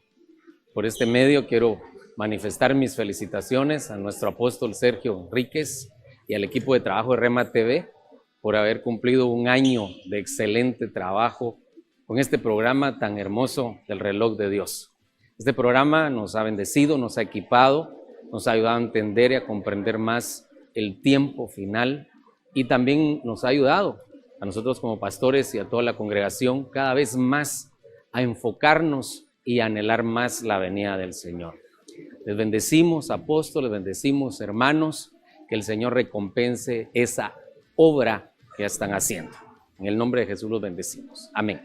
Por este medio quiero manifestar mis felicitaciones a nuestro apóstol Sergio Enríquez y al equipo de trabajo de Rema TV por haber cumplido un año de excelente trabajo con este programa tan hermoso del Reloj de Dios. Este programa nos ha bendecido, nos ha equipado, nos ha ayudado a entender y a comprender más el tiempo final y también nos ha ayudado a nosotros como pastores y a toda la congregación cada vez más a enfocarnos y a anhelar más la venida del Señor. Les bendecimos, apóstoles, bendecimos, hermanos, que el Señor recompense esa obra que están haciendo. En el nombre de Jesús los bendecimos. Amén.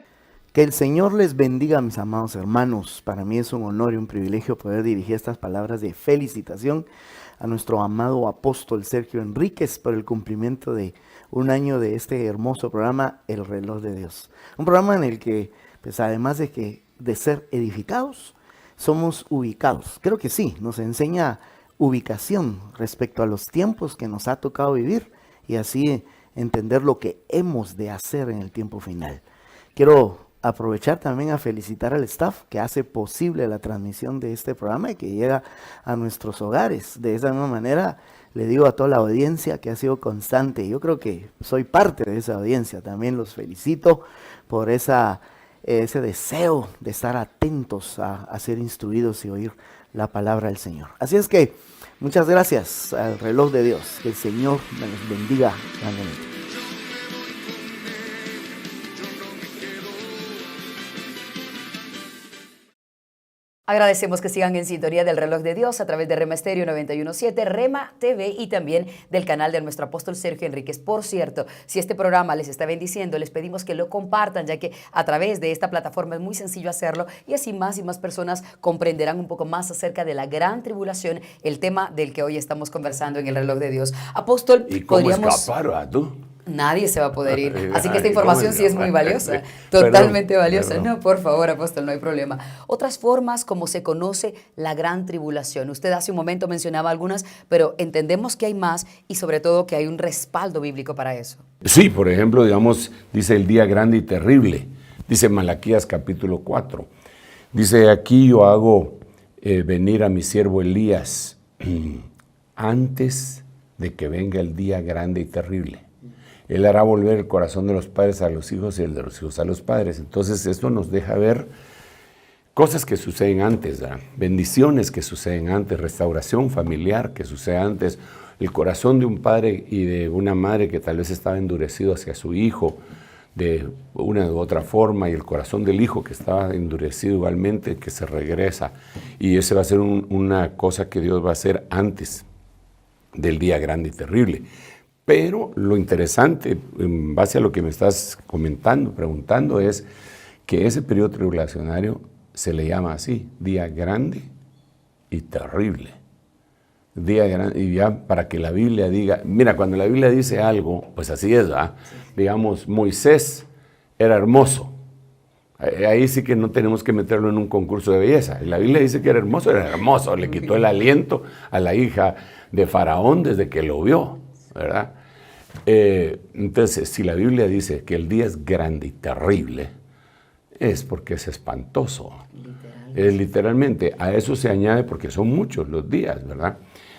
Que el Señor les bendiga, mis amados hermanos. Para mí es un honor y un privilegio poder dirigir estas palabras de felicitación a nuestro amado apóstol Sergio Enríquez por el cumplimiento de un año de este hermoso programa, El Reloj de Dios. Un programa en el que, pues además de ser edificados, somos ubicados. Creo que sí, nos enseña ubicación respecto a los tiempos que nos ha tocado vivir y así entender lo que hemos de hacer en el tiempo final. Quiero aprovechar también a felicitar al staff que hace posible la transmisión de este programa y que llega a nuestros hogares. De esa misma manera le digo a toda la audiencia que ha sido constante. Yo creo que soy parte de esa audiencia. También los felicito por ese deseo de estar atentos a ser instruidos y oír la palabra del Señor. Así es que muchas gracias al Reloj de Dios. Que el Señor me los bendiga grandemente. Agradecemos que sigan en sintonía del Reloj de Dios a través de Rema Estéreo 91.7, Rema TV y también del canal de nuestro apóstol Sergio Enríquez. Por cierto, si este programa les está bendiciendo, les pedimos que lo compartan, ya que a través de esta plataforma es muy sencillo hacerlo y así más y más personas comprenderán un poco más acerca de la gran tribulación, el tema del que hoy estamos conversando en el Reloj de Dios. Apóstol, ¿y cómo podríamos... escapar, tú? Nadie se va a poder ir. Así que esta información sí es muy valiosa, totalmente valiosa. No, por favor, apóstol, no hay problema. Otras formas como se conoce la gran tribulación. Usted hace un momento mencionaba algunas, pero entendemos que hay más y sobre todo que hay un respaldo bíblico para eso. Sí, por ejemplo, digamos, dice el día grande y terrible. Dice Malaquías capítulo 4. Dice, aquí yo hago venir a mi siervo Elías antes de que venga el día grande y terrible. Él hará volver el corazón de los padres a los hijos y el de los hijos a los padres. Entonces esto nos deja ver cosas que suceden antes, ¿verdad? Bendiciones que suceden antes, restauración familiar que sucede antes, el corazón de un padre y de una madre que tal vez estaba endurecido hacia su hijo de una u otra forma, y el corazón del hijo que estaba endurecido igualmente, que se regresa. Y ese va a ser una cosa que Dios va a hacer antes del día grande y terrible. Pero lo interesante, en base a lo que me estás comentando, preguntando, es que ese periodo tribulacionario se le llama así, día grande y terrible. Día grande, y ya para que la Biblia diga, mira, cuando la Biblia dice algo, pues así es, ¿verdad? Digamos, Moisés era hermoso. Ahí sí que no tenemos que meterlo en un concurso de belleza. La Biblia dice que era hermoso, le quitó el aliento a la hija de Faraón desde que lo vio, ¿verdad? Entonces, si la Biblia dice que el día es grande y terrible, es porque es espantoso. Literalmente, a eso se añade, porque son muchos los días, ¿verdad?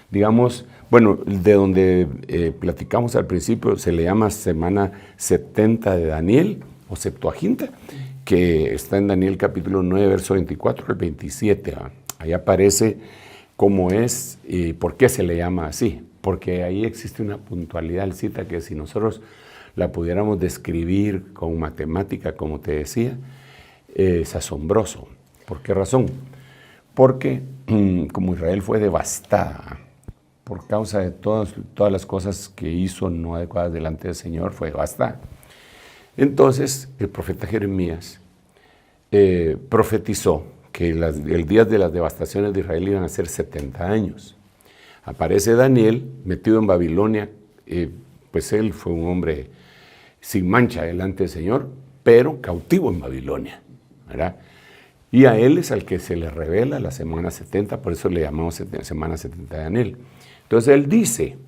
Digamos, bueno, de donde platicamos al principio, se le llama semana 70 de Daniel, o Septuaginta, que está en Daniel capítulo 9, verso 24 al 27. ¿verdad? Ahí aparece cómo es y por qué se le llama así. Porque ahí existe una puntualidad, cita, que si nosotros la pudiéramos describir con matemática, como te decía, es asombroso. ¿Por qué razón? Porque como Israel fue devastada por causa de todas las cosas que hizo no adecuadas delante del Señor, fue devastada. Entonces el profeta Jeremías profetizó que el día de las devastaciones de Israel iban a ser 70 años. Aparece Daniel metido en Babilonia, pues él fue un hombre sin mancha delante del Señor, pero cautivo en Babilonia, ¿verdad? Y a él es al que se le revela la semana 70, por eso le llamamos semana 70 de Daniel. Entonces él dice,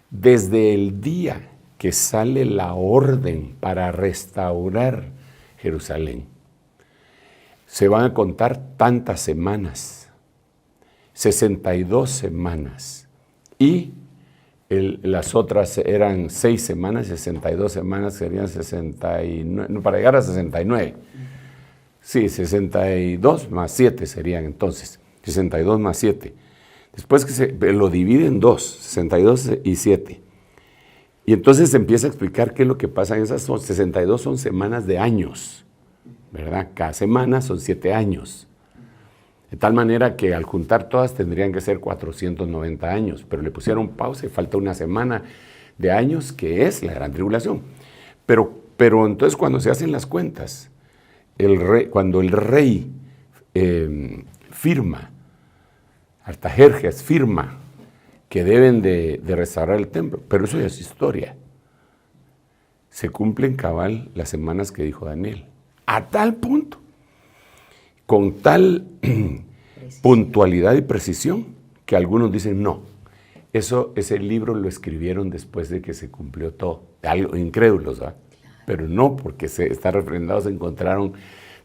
desde el día que sale la orden para restaurar Jerusalén, se van a contar tantas semanas, 62 semanas, y las otras eran 6 semanas, 62 semanas serían 69, para llegar a 69. Sí, 62 más 7 serían entonces, 62 más 7. Después que lo divide en 2, 62 y 7. Y entonces se empieza a explicar qué es lo que pasa en esas 62 son semanas de años, ¿verdad? Cada semana son 7 años. De tal manera que al juntar todas tendrían que ser 490 años, pero le pusieron pausa y falta una semana de años, que es la gran tribulación. Pero entonces cuando se hacen las cuentas, cuando el rey firma, Artajerjes firma que deben de restaurar el templo, pero eso ya es historia. Se cumplen cabal las semanas que dijo Daniel, a tal punto, con tal puntualidad y precisión, que algunos dicen no, ese libro lo escribieron después de que se cumplió todo. Algo incrédulos, ¿verdad? Pero no, porque está refrendado, se encontraron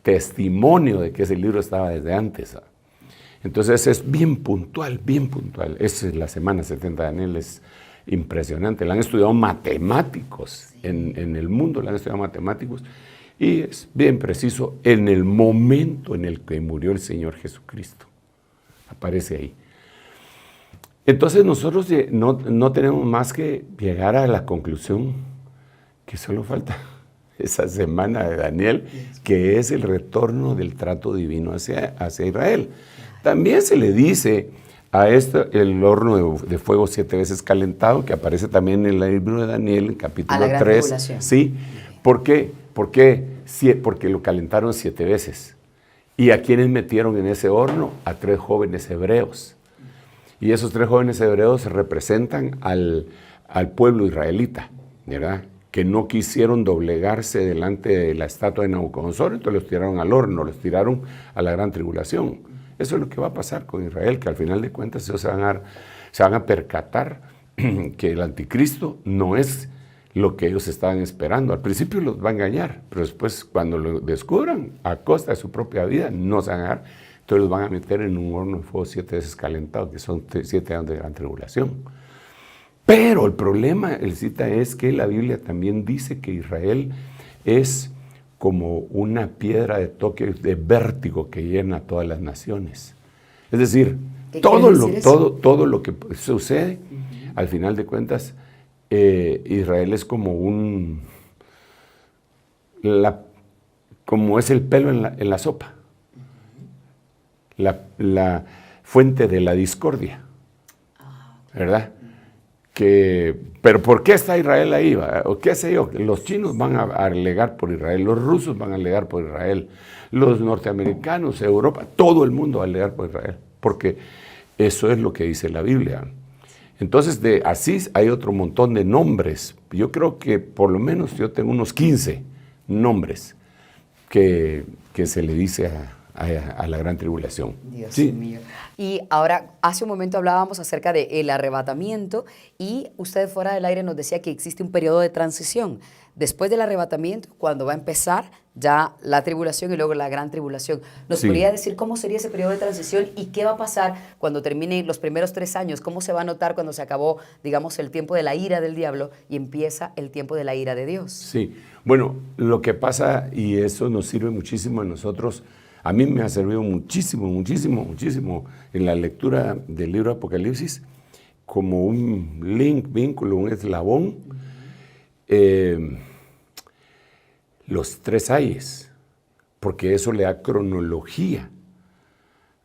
testimonio de que ese libro estaba desde antes, ¿verdad? Entonces es bien puntual, bien puntual. Esa es la semana 70 de Daniel, es impresionante. La han estudiado matemáticos en el mundo, la han estudiado matemáticos, y es bien preciso en el momento en el que murió el Señor Jesucristo. Aparece ahí. Entonces nosotros no tenemos más que llegar a la conclusión que solo falta esa semana de Daniel, que es el retorno del trato divino hacia Israel. También se le dice a esto el horno de fuego 7 veces calentado, que aparece también en el libro de Daniel, en capítulo 3. ¿Sí? ¿Por qué? Porque lo calentaron 7 veces. ¿Y a quiénes metieron en ese horno? A 3 jóvenes hebreos. Y esos 3 jóvenes hebreos representan al pueblo israelita, ¿verdad? que no quisieron doblegarse delante de la estatua de Nabucodonosor, entonces los tiraron al horno, los tiraron a la gran tribulación. Eso es lo que va a pasar con Israel, que al final de cuentas ellos se van a percatar que el anticristo no es lo que ellos estaban esperando. Al principio los va a engañar, pero después cuando lo descubran, a costa de su propia vida, no se van a dar. Entonces los van a meter en un horno de fuego 7 veces calentado, que son 7 años de gran tribulación. Pero el problema, el cita, es que la Biblia también dice que Israel es como una piedra de toque, de vértigo que llena a todas las naciones. Es decir, todo lo que sucede, al final de cuentas, Israel es como como es el pelo en la sopa, la fuente de la discordia, ¿verdad? Pero ¿por qué está Israel ahí? ¿O qué sé yo? Los chinos van a alegar por Israel, los rusos van a alegar por Israel, los norteamericanos, Europa, todo el mundo va a alegar por Israel, porque eso es lo que dice la Biblia. Entonces, de Asís hay otro montón de nombres. Yo creo que por lo menos yo tengo unos 15 nombres que se le dice a la gran tribulación. Dios mío. Y ahora, hace un momento hablábamos acerca del arrebatamiento y usted fuera del aire nos decía que existe un periodo de transición. Después del arrebatamiento, cuando va a empezar ya la tribulación y luego la gran tribulación. ¿Nos podría decir cómo sería ese periodo de transición y qué va a pasar cuando terminen los primeros 3 años? ¿Cómo se va a notar cuando se acabó, digamos, el tiempo de la ira del diablo y empieza el tiempo de la ira de Dios? Sí, bueno, lo que pasa, y eso nos sirve muchísimo a nosotros, a mí me ha servido muchísimo en la lectura del libro de Apocalipsis, como un vínculo, un eslabón, los 3 ayes, porque eso le da cronología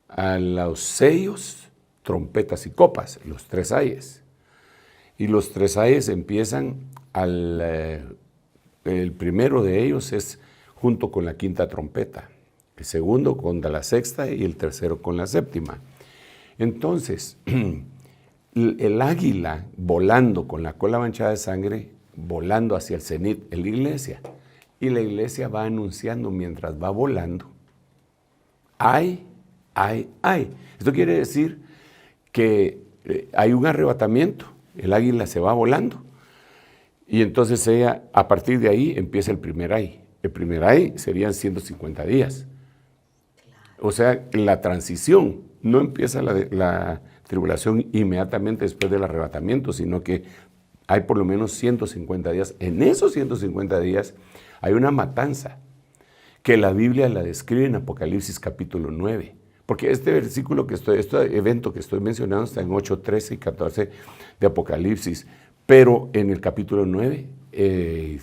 a los sellos, trompetas y copas, los 3 ayes. Y los 3 ayes empiezan el primero de ellos es junto con la 5ª trompeta, el segundo con la 6ª y el tercero con la 7ª. Entonces, el águila volando con la cola manchada de sangre, volando hacia el cenit en la iglesia. Y la iglesia va anunciando mientras va volando, ¡ay! Esto quiere decir que hay un arrebatamiento, el águila se va volando. Y entonces ella, a partir de ahí, empieza el primer ay. El primer ay serían 150 días. O sea, la transición, no empieza la tribulación inmediatamente después del arrebatamiento, sino que hay por lo menos 150 días. En esos 150 días hay una matanza que la Biblia la describe en Apocalipsis capítulo 9. Porque este versículo este evento que estoy mencionando está en 8, 13 y 14 de Apocalipsis. Pero en el capítulo 9,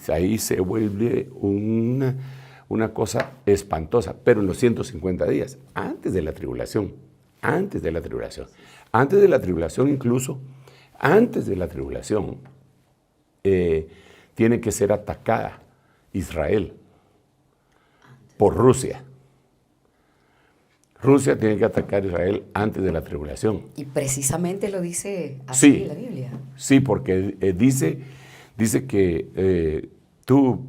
ahí se vuelve una cosa espantosa, pero en los 150 días, antes de la tribulación, incluso, antes de la tribulación, tiene que ser atacada Israel por Rusia. Rusia tiene que atacar a Israel antes de la tribulación. Y precisamente lo dice así la Biblia. Sí, porque dice que tú,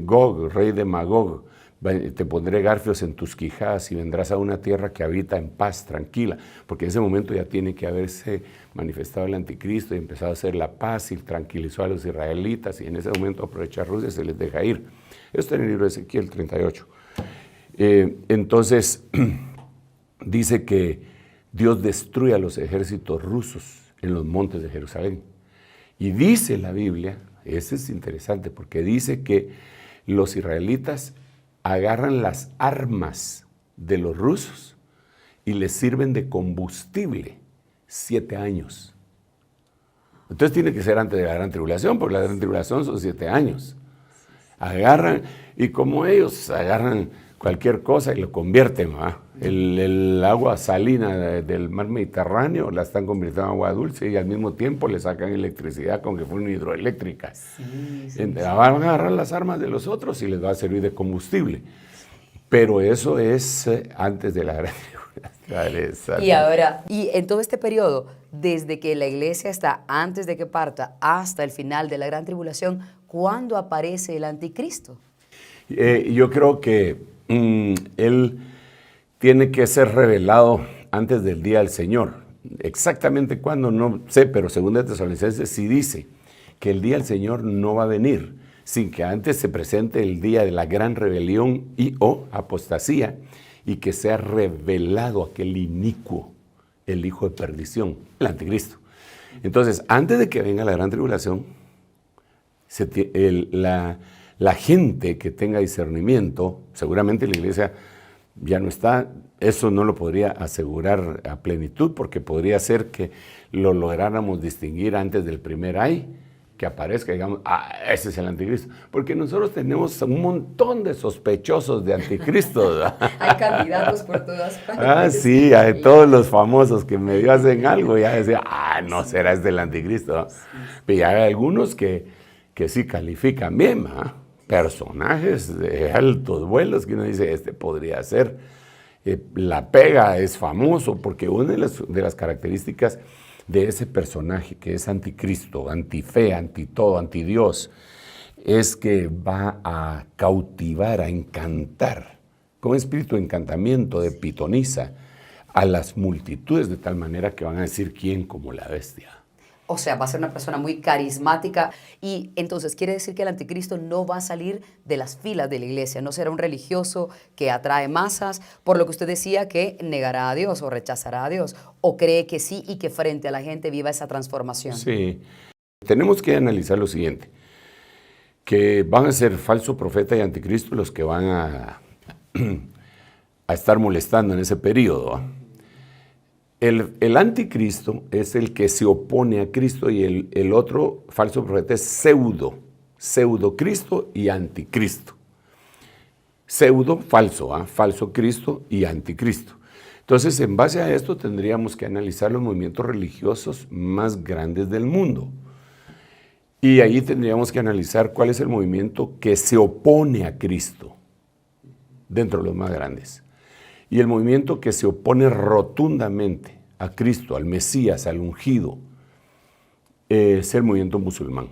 Gog, rey de Magog, te pondré garfios en tus quijadas y vendrás a una tierra que habita en paz, tranquila, porque en ese momento ya tiene que haberse manifestado el anticristo y empezado a hacer la paz y tranquilizó a los israelitas, y en ese momento aprovecha a Rusia y se les deja ir. Esto está en el libro de Ezequiel 38. Entonces, dice que Dios destruye a los ejércitos rusos en los montes de Jerusalén. Y dice la Biblia, eso es interesante, porque dice que los israelitas agarran las armas de los rusos y les sirven de combustible 7 años. Entonces tiene que ser antes de la gran tribulación, porque la gran tribulación son 7 años. Agarran, y como ellos agarran cualquier cosa y lo convierten, el agua salina del mar Mediterráneo la están convirtiendo en agua dulce y al mismo tiempo le sacan electricidad con que fue una hidroeléctrica. Van a agarrar las armas de los otros y les va a servir de combustible. Pero eso es antes de la gran Y ahora, y en todo este periodo, desde que la iglesia está antes de que parta hasta el final de la gran tribulación, ¿cuándo aparece el anticristo? Yo creo que él tiene que ser revelado antes del día del Señor. Exactamente cuándo, no sé, pero según de Tesalonicenses sí dice que el día del Señor no va a venir sin que antes se presente el día de la gran rebelión y o apostasía y que sea revelado aquel inicuo, el hijo de perdición, el anticristo. Entonces, antes de que venga la gran tribulación, la gente que tenga discernimiento, seguramente la iglesia ya no está, eso no lo podría asegurar a plenitud, porque podría ser que lo lográramos distinguir antes del primer ay, que aparezca, digamos, ese es el anticristo. Porque nosotros tenemos un montón de sospechosos de anticristo. Hay candidatos por todas partes. Sí, hay todos los famosos que medio hacen algo, ya decía, no será este el anticristo. Sí. Pero hay algunos que sí califican bien, personajes de altos vuelos que uno dice, este podría ser. La Pega es famoso porque una de las características de ese personaje que es anticristo, antife, antitodo, antidios, es que va a cautivar, a encantar, con espíritu de encantamiento, de pitonisa, a las multitudes de tal manera que van a decir quién como la bestia. O sea, va a ser una persona muy carismática y entonces quiere decir que el anticristo no va a salir de las filas de la iglesia, no será un religioso que atrae masas, por lo que usted decía que negará a Dios o rechazará a Dios, o cree que sí y que frente a la gente viva esa transformación. Sí, tenemos que analizar lo siguiente, que van a ser falso profeta y anticristo los que van a estar molestando en ese periodo, El anticristo es el que se opone a Cristo y el otro falso profeta es pseudo-Cristo y anticristo. Pseudo, falso, falso Cristo y anticristo. Entonces, en base a esto tendríamos que analizar los movimientos religiosos más grandes del mundo. Y ahí tendríamos que analizar cuál es el movimiento que se opone a Cristo dentro de los más grandes. Y el movimiento que se opone rotundamente a Cristo, al Mesías, al ungido, es el movimiento musulmán.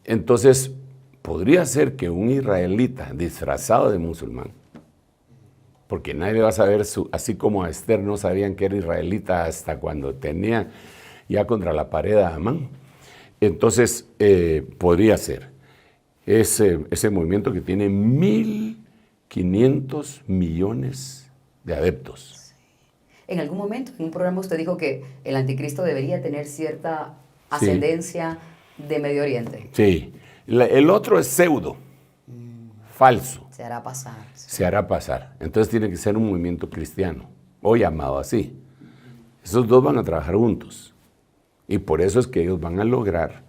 Entonces, podría ser que un israelita disfrazado de musulmán, porque nadie va a saber, así como a Esther no sabían que era israelita hasta cuando tenía ya contra la pared a Amán, entonces podría ser ese movimiento que tiene 1.500 millones de adeptos. En algún momento, en un programa usted dijo que el anticristo debería tener cierta ascendencia de Medio Oriente. Sí, el otro es pseudo, falso. Se hará pasar. Se hará pasar. Entonces tiene que ser un movimiento cristiano, o llamado así. Esos dos van a trabajar juntos. Y por eso es que ellos van a lograr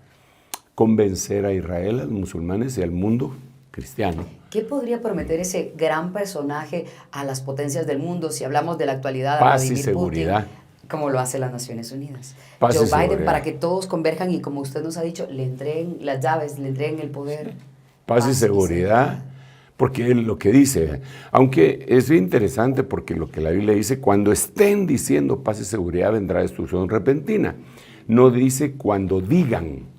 convencer a Israel, a los musulmanes y al mundo cristiano. ¿Qué podría prometer ese gran personaje a las potencias del mundo si hablamos de la actualidad? Paz y seguridad. Putin, como lo hace las Naciones Unidas. Paz Joe y Biden, seguridad. para que todos converjan y, como usted nos ha dicho, le entreguen las llaves, le entreguen el poder. Paz y seguridad. Porque lo que dice, aunque es interesante porque lo que la Biblia dice, cuando estén diciendo paz y seguridad vendrá destrucción repentina. No dice cuando digan,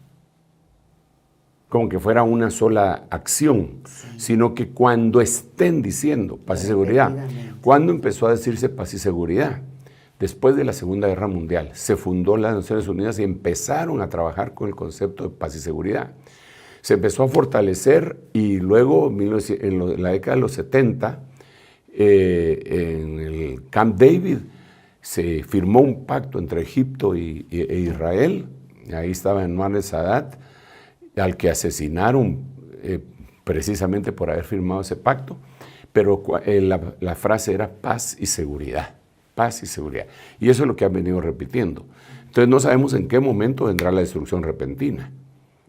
como que fuera una sola acción, sino que cuando estén diciendo paz y seguridad. ¿Cuándo empezó a decirse paz y seguridad? Después de la Segunda Guerra Mundial. Se fundó las Naciones Unidas y empezaron a trabajar con el concepto de paz y seguridad. Se empezó a fortalecer y luego, en la década de los 70, en el Camp David, se firmó un pacto entre Egipto e Israel. Ahí estaba Anwar el-Sadat, al que asesinaron precisamente por haber firmado ese pacto, pero la frase era paz y seguridad, paz y seguridad. Y eso es lo que han venido repitiendo. Entonces no sabemos en qué momento vendrá la destrucción repentina.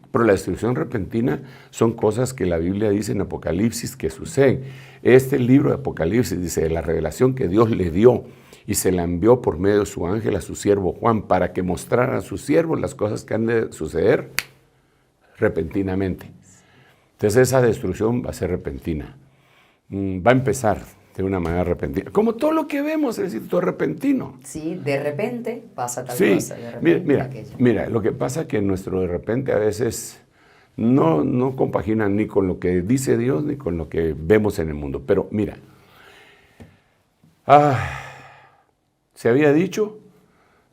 Pero la destrucción repentina son cosas que la Biblia dice en Apocalipsis que suceden. Este libro de Apocalipsis dice de la revelación que Dios le dio y se la envió por medio de su ángel a su siervo Juan para que mostrara a sus siervos las cosas que han de suceder repentinamente. Entonces esa destrucción va a ser repentina. Va a empezar de una manera repentina. Como todo lo que vemos, es decir, todo repentino. Sí, de repente pasa tal Sí, cosa. De repente mira, lo que pasa es que nuestro de repente a veces no compagina ni con lo que dice Dios ni con lo que vemos en el mundo. Pero mira, se había dicho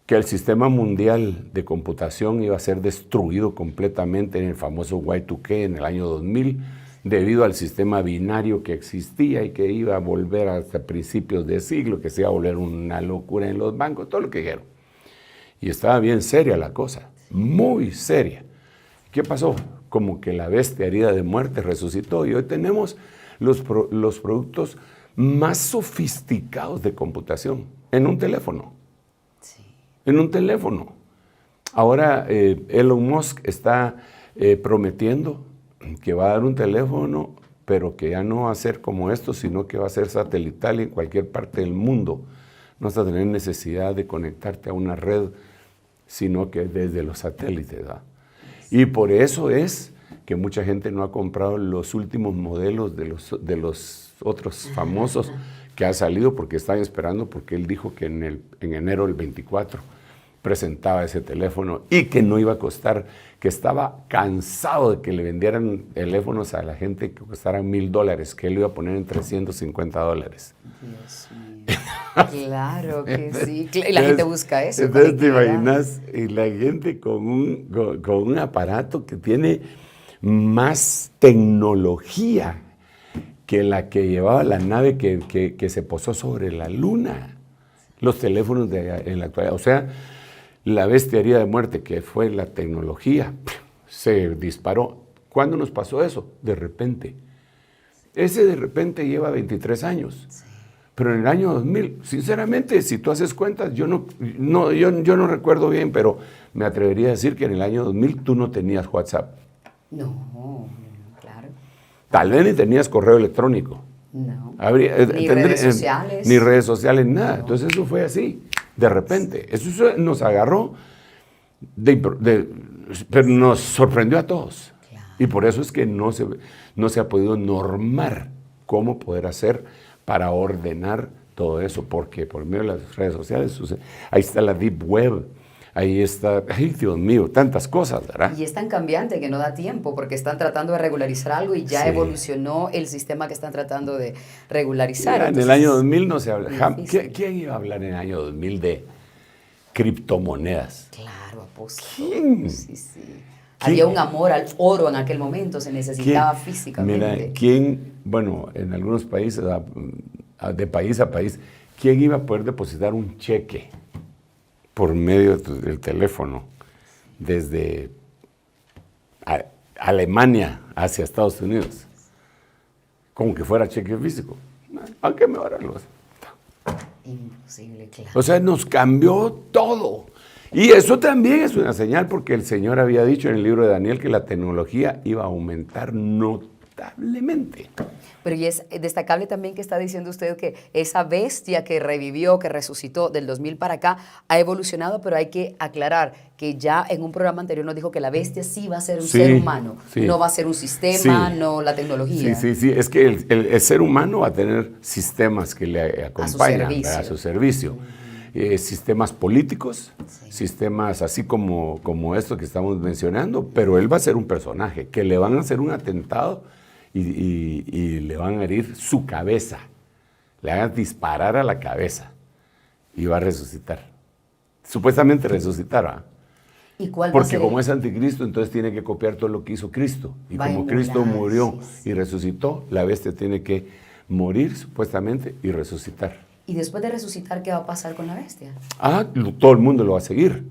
que el sistema mundial de computación iba a ser destruido completamente en el famoso Y2K en el año 2000, debido al sistema binario que existía y que iba a volver hasta principios de siglo, que se iba a volver una locura en los bancos, todo lo que dijeron. Y estaba bien seria la cosa, muy seria. ¿Qué pasó? Como que la bestia herida de muerte resucitó y hoy tenemos los productos más sofisticados de computación en un teléfono. Sí. En un teléfono. Ahora Elon Musk está prometiendo que va a dar un teléfono, pero que ya no va a ser como esto, sino que va a ser satelital en cualquier parte del mundo. No vas a tener necesidad de conectarte a una red, sino que desde los satélites, ¿verdad? Y por eso es que mucha gente no ha comprado los últimos modelos de los otros famosos que han salido porque están esperando, porque él dijo que en enero del 24 presentaba ese teléfono y que no iba a costar, que estaba cansado de que le vendieran teléfonos a la gente que costaran $1,000, que él iba a poner en $350. Dios mío. Claro que sí. Y la gente busca eso. Entonces te imaginas, y la gente con un aparato que tiene más tecnología que la que llevaba la nave que se posó sobre la luna. Los teléfonos en la actualidad. O sea, la bestia herida de muerte, que fue la tecnología, se disparó. ¿Cuándo nos pasó eso? De repente. Ese de repente lleva 23 años. Sí. Pero en el año 2000, sinceramente, si tú haces cuentas, yo no recuerdo bien, pero me atrevería a decir que en el año 2000 tú no tenías WhatsApp. No, claro. Tal vez ni tenías correo electrónico. No. Ni redes sociales. Ni redes sociales, nada. No. Entonces eso fue así, de repente. Eso nos agarró, pero nos sorprendió a todos. Claro. Y por eso es que no se ha podido normar cómo poder hacer para ordenar todo eso, porque por medio de las redes sociales, ahí está la Deep Web, ahí está, ay Dios mío, tantas cosas, ¿verdad? Y es tan cambiante que no da tiempo, porque están tratando de regularizar algo y ya evolucionó el sistema que están tratando de regularizar. Mira, en el año 2000 no se habla, ¿quién iba a hablar en el año 2000 de criptomonedas? Claro, apóstol. ¿Quién? Sí. Había un amor al oro en aquel momento, se necesitaba físicamente. Mira, bueno, en algunos países, de país a país, ¿quién iba a poder depositar un cheque por medio del teléfono desde Alemania hacia Estados Unidos? Como que fuera cheque físico. ¿A qué me va a darlo? Imposible, claro. O sea, nos cambió todo. Y eso también es una señal, porque el Señor había dicho en el libro de Daniel que la tecnología iba a aumentar notablemente. Pero y es destacable también que está diciendo usted que esa bestia que revivió, que resucitó del 2000 para acá, ha evolucionado, pero hay que aclarar que ya en un programa anterior nos dijo que la bestia sí va a ser un ser humano, no va a ser un sistema, no la tecnología. Sí, es que el ser humano va a tener sistemas que le acompañan a su servicio. Sistemas políticos, sistemas así como esto que estamos mencionando, pero él va a ser un personaje que le van a hacer un atentado y le van a herir su cabeza, le van a disparar a la cabeza y va a resucitar. Supuestamente resucitar, ¿verdad? ¿Y cuál Porque como es anticristo, entonces tiene que copiar todo lo que hizo Cristo. Y como Cristo murió y resucitó, la bestia tiene que morir supuestamente y resucitar. ¿Y después de resucitar, qué va a pasar con la bestia? Todo el mundo lo va a seguir.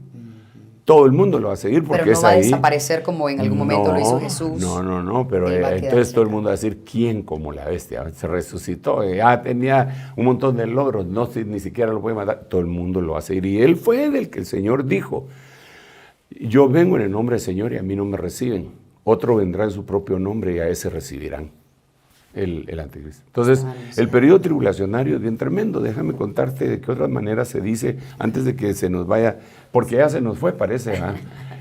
Todo el mundo lo va a seguir porque pero no va a desaparecer como en algún momento lo hizo Jesús. No, pero entonces todo el mundo va a decir, ¿quién como la bestia? Se resucitó, ya tenía un montón de logros, ni siquiera lo puede matar. Todo el mundo lo va a seguir. Y él fue del que el Señor dijo, yo vengo en el nombre del Señor y a mí no me reciben. Otro vendrá en su propio nombre y a ese recibirán. El anticristo. Entonces, el periodo tribulacionario es bien tremendo. Déjame contarte de qué otras maneras se dice antes de que se nos vaya, porque ya se nos fue, parece,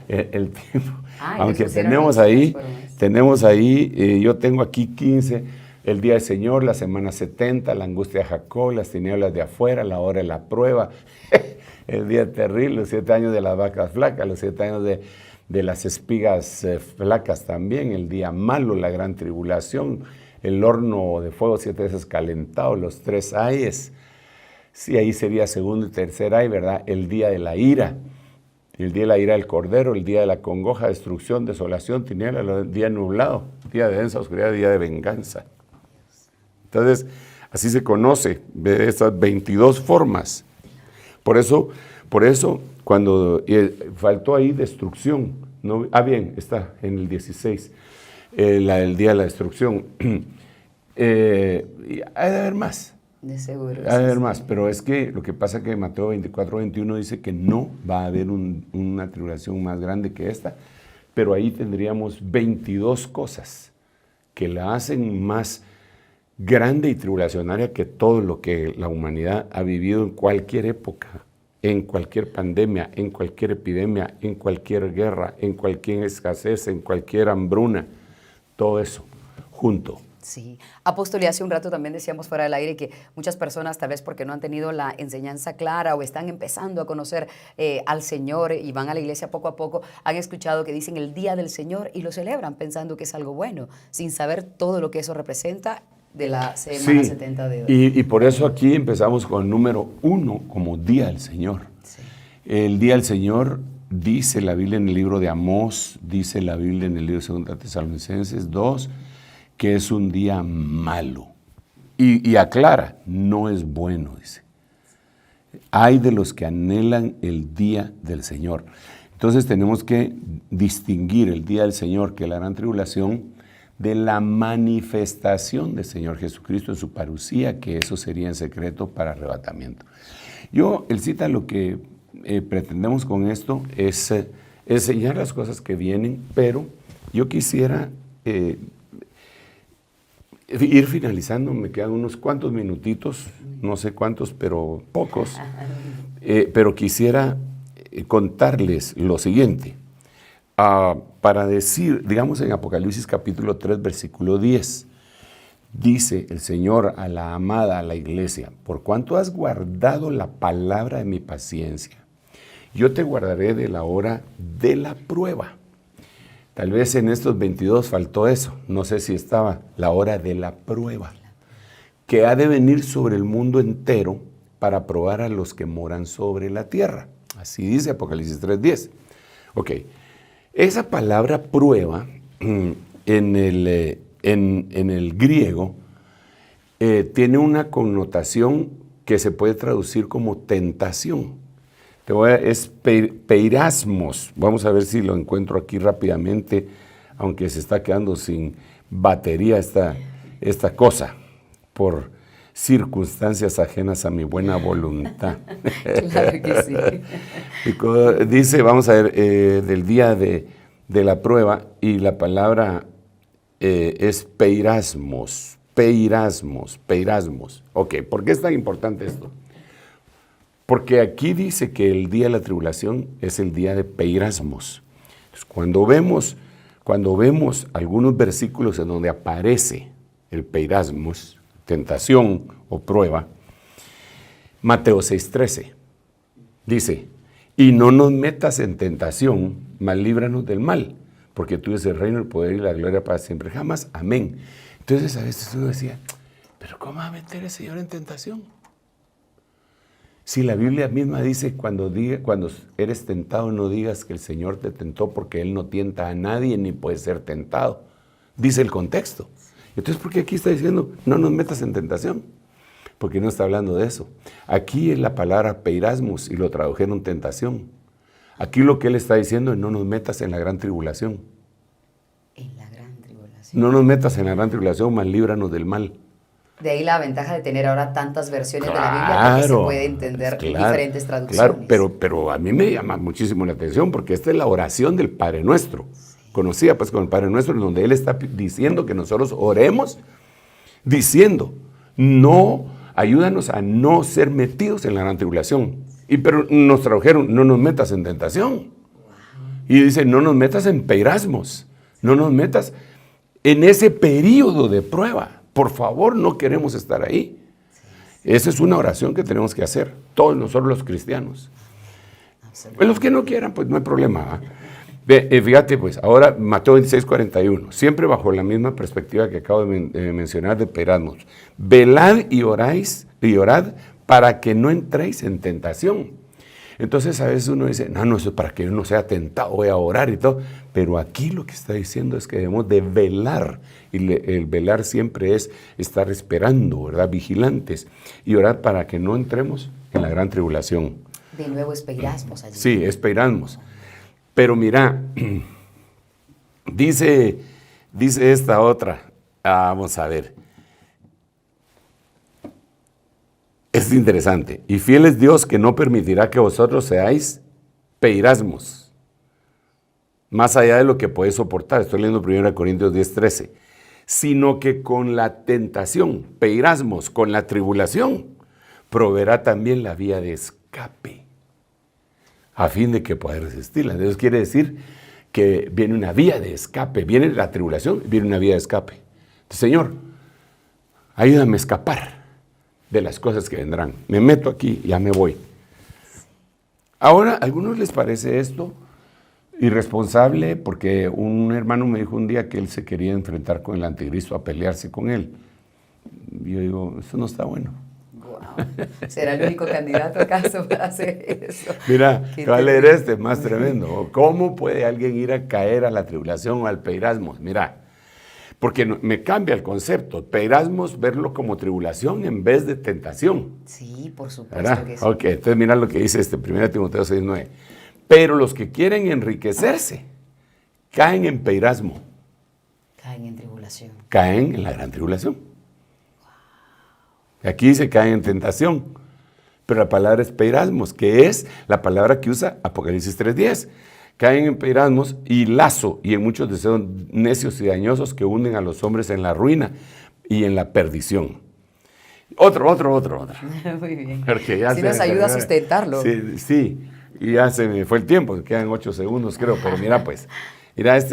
el tiempo. Aunque tenemos ahí, yo tengo aquí 15, el día del Señor, la semana 70, la angustia de Jacob, las tinieblas de afuera, la hora de la prueba, el día terrible, los 7 años de las vacas flacas, los 7 años de las espigas flacas también, el día malo, la gran tribulación, el horno de fuego 7 veces calentado, los 3 ayes. Sí, ahí sería segundo y tercer ay, ¿verdad? El día de la ira, el día de la ira del Cordero, el día de la congoja, destrucción, desolación, tinieblas, el día nublado, día de densa oscuridad, día de venganza. Entonces, así se conoce de estas 22 formas. Por eso cuando faltó ahí destrucción, ¿no? Bien, está en el 16, el día de la destrucción. Hay de haber más. De seguro. Hay de haber más, pero es que lo que pasa es que Mateo 24, 21 dice que no va a haber una tribulación más grande que esta, pero ahí tendríamos 22 cosas que la hacen más grande y tribulacionaria que todo lo que la humanidad ha vivido en cualquier época, en cualquier pandemia, en cualquier epidemia, en cualquier guerra, en cualquier escasez, en cualquier hambruna, todo eso junto. Sí, apóstol, y hace un rato también decíamos fuera del aire que muchas personas, tal vez porque no han tenido la enseñanza clara o están empezando a conocer al Señor y van a la iglesia poco a poco, han escuchado que dicen el Día del Señor y lo celebran pensando que es algo bueno, sin saber todo lo que eso representa de la semana 70 de hoy. Y por eso aquí empezamos con el número 1 como Día del Señor. Sí. El Día del Señor dice la Biblia en el libro de Amós, dice la Biblia en el libro de 2 Tesalonicenses 2, que es un día malo. Y aclara, no es bueno, dice. Hay de los que anhelan el día del Señor. Entonces tenemos que distinguir el día del Señor, que es la gran tribulación, de la manifestación del Señor Jesucristo en su parucía, que eso sería en secreto para arrebatamiento. El cita lo que pretendemos con esto es enseñar las cosas que vienen, pero yo quisiera ir finalizando, me quedan unos cuantos minutitos, no sé cuántos, pero pocos, pero quisiera contarles lo siguiente. Para decir, digamos en Apocalipsis capítulo 3, versículo 10, dice el Señor a la amada, a la iglesia, por cuanto has guardado la palabra de mi paciencia, yo te guardaré de la hora de la prueba. Tal vez en estos 22 faltó eso, no sé si estaba la hora de la prueba, que ha de venir sobre el mundo entero para probar a los que moran sobre la tierra. Así dice Apocalipsis 3:10. Ok, esa palabra prueba en el griego tiene una connotación que se puede traducir como tentación. Es peirasmos. Vamos a ver si lo encuentro aquí rápidamente, aunque se está quedando sin batería esta cosa, por circunstancias ajenas a mi buena voluntad. Claro que sí. Dice, vamos a ver, del día de la prueba, y la palabra es peirasmos. Ok, ¿por qué es tan importante esto? Porque aquí dice que el día de la tribulación es el día de peirasmos. Entonces, cuando vemos algunos versículos en donde aparece el peirasmos, tentación o prueba, Mateo 6:13 dice, y no nos metas en tentación, mas líbranos del mal, porque tú eres el reino, el poder y la gloria para siempre jamás. Amén. Entonces a veces uno decía, pero ¿cómo va a meter el Señor en tentación? Si la Biblia misma dice, cuando eres tentado, no digas que el Señor te tentó, porque Él no tienta a nadie ni puede ser tentado. Dice el contexto. Entonces, ¿por qué aquí está diciendo, no nos metas en tentación? Porque no está hablando de eso. Aquí es la palabra peirasmos y lo tradujeron tentación. Aquí lo que Él está diciendo es, no nos metas en la gran tribulación. En la gran tribulación. No nos metas en la gran tribulación, mas líbranos del mal. De ahí la ventaja de tener ahora tantas versiones de la Biblia, porque se puede entender diferentes traducciones. Claro, pero a mí me llama muchísimo la atención, porque esta es la oración del Padre Nuestro. Conocida pues con el Padre Nuestro, en donde Él está diciendo que nosotros oremos, diciendo, no, ayúdanos a no ser metidos en la gran tribulación. Pero nos tradujeron, no nos metas en tentación. Y dice, no nos metas en peirasmos, no nos metas en ese periodo de prueba. Por favor, no queremos estar ahí. Esa es una oración que tenemos que hacer, todos nosotros los cristianos. Pues los que no quieran, pues no hay problema. Fíjate, pues, ahora Mateo 26:41, siempre bajo la misma perspectiva que acabo de mencionar de Peirasmos. Velad y orad para que no entréis en tentación. Entonces a veces uno dice, no, eso es para que yo no sea tentado, voy a orar y todo. Pero aquí lo que está diciendo es que debemos de velar. Y el velar siempre es estar esperando, ¿verdad? Vigilantes. Y orar para que no entremos en la gran tribulación. De nuevo es peirasmos allí. Sí, es peirasmos. Pero mira, dice esta otra. Vamos a ver. Es interesante. Y fiel es Dios que no permitirá que vosotros seáis peirasmos, más allá de lo que podéis soportar. Estoy leyendo 1 Corintios 10:13. Sino que con la tentación, peirasmos, con la tribulación, proveerá también la vía de escape, a fin de que pueda resistirla. Entonces quiere decir que viene una vía de escape, viene la tribulación, viene una vía de escape. Entonces, Señor, ayúdame a escapar de las cosas que vendrán. Me meto aquí, ya me voy. Ahora, ¿a algunos les parece esto irresponsable? Porque un hermano me dijo un día que él se quería enfrentar con el anticristo, a pelearse con él. Yo digo, eso no está bueno. Wow. ¿Será el único candidato acaso para hacer eso? Mira, va a leer este, más tremendo. ¿Cómo puede alguien ir a caer a la tribulación o al peirasmos? Mira, porque me cambia el concepto. Peirasmos, verlo como tribulación en vez de tentación. Sí, por supuesto. ¿Verdad? Que sí. Ok, entonces mira lo que dice 1 Timoteo 6:9. Pero los que quieren enriquecerse caen en peirasmo. Caen en tribulación. Caen en la gran tribulación. Aquí dice caen en tentación. Pero la palabra es peirasmos, que es la palabra que usa Apocalipsis 3:10. Caen en peirasmos y lazo y en muchos deseos necios y dañosos que hunden a los hombres en la ruina y en la perdición. Otro. Muy bien. Ya sí nos ayuda a sustentarlo. Sí, y ya se me fue el tiempo, quedan 8 segundos creo, pero mira pues, mira 2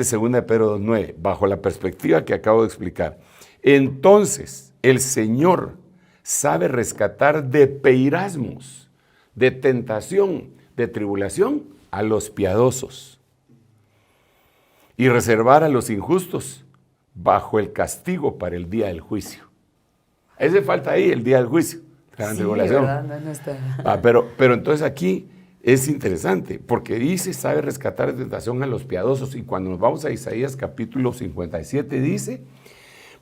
Pedro 2:9, bajo la perspectiva que acabo de explicar. Entonces, el Señor sabe rescatar de peirasmos, de tentación, de tribulación, a los piadosos y reservar a los injustos bajo el castigo para el día del juicio. Ese falta ahí, el día del juicio, la tribulación. ¿Verdad? No está. Pero entonces aquí es interesante, porque dice, sabe rescatar de tentación a los piadosos, y cuando nos vamos a Isaías capítulo 57 dice,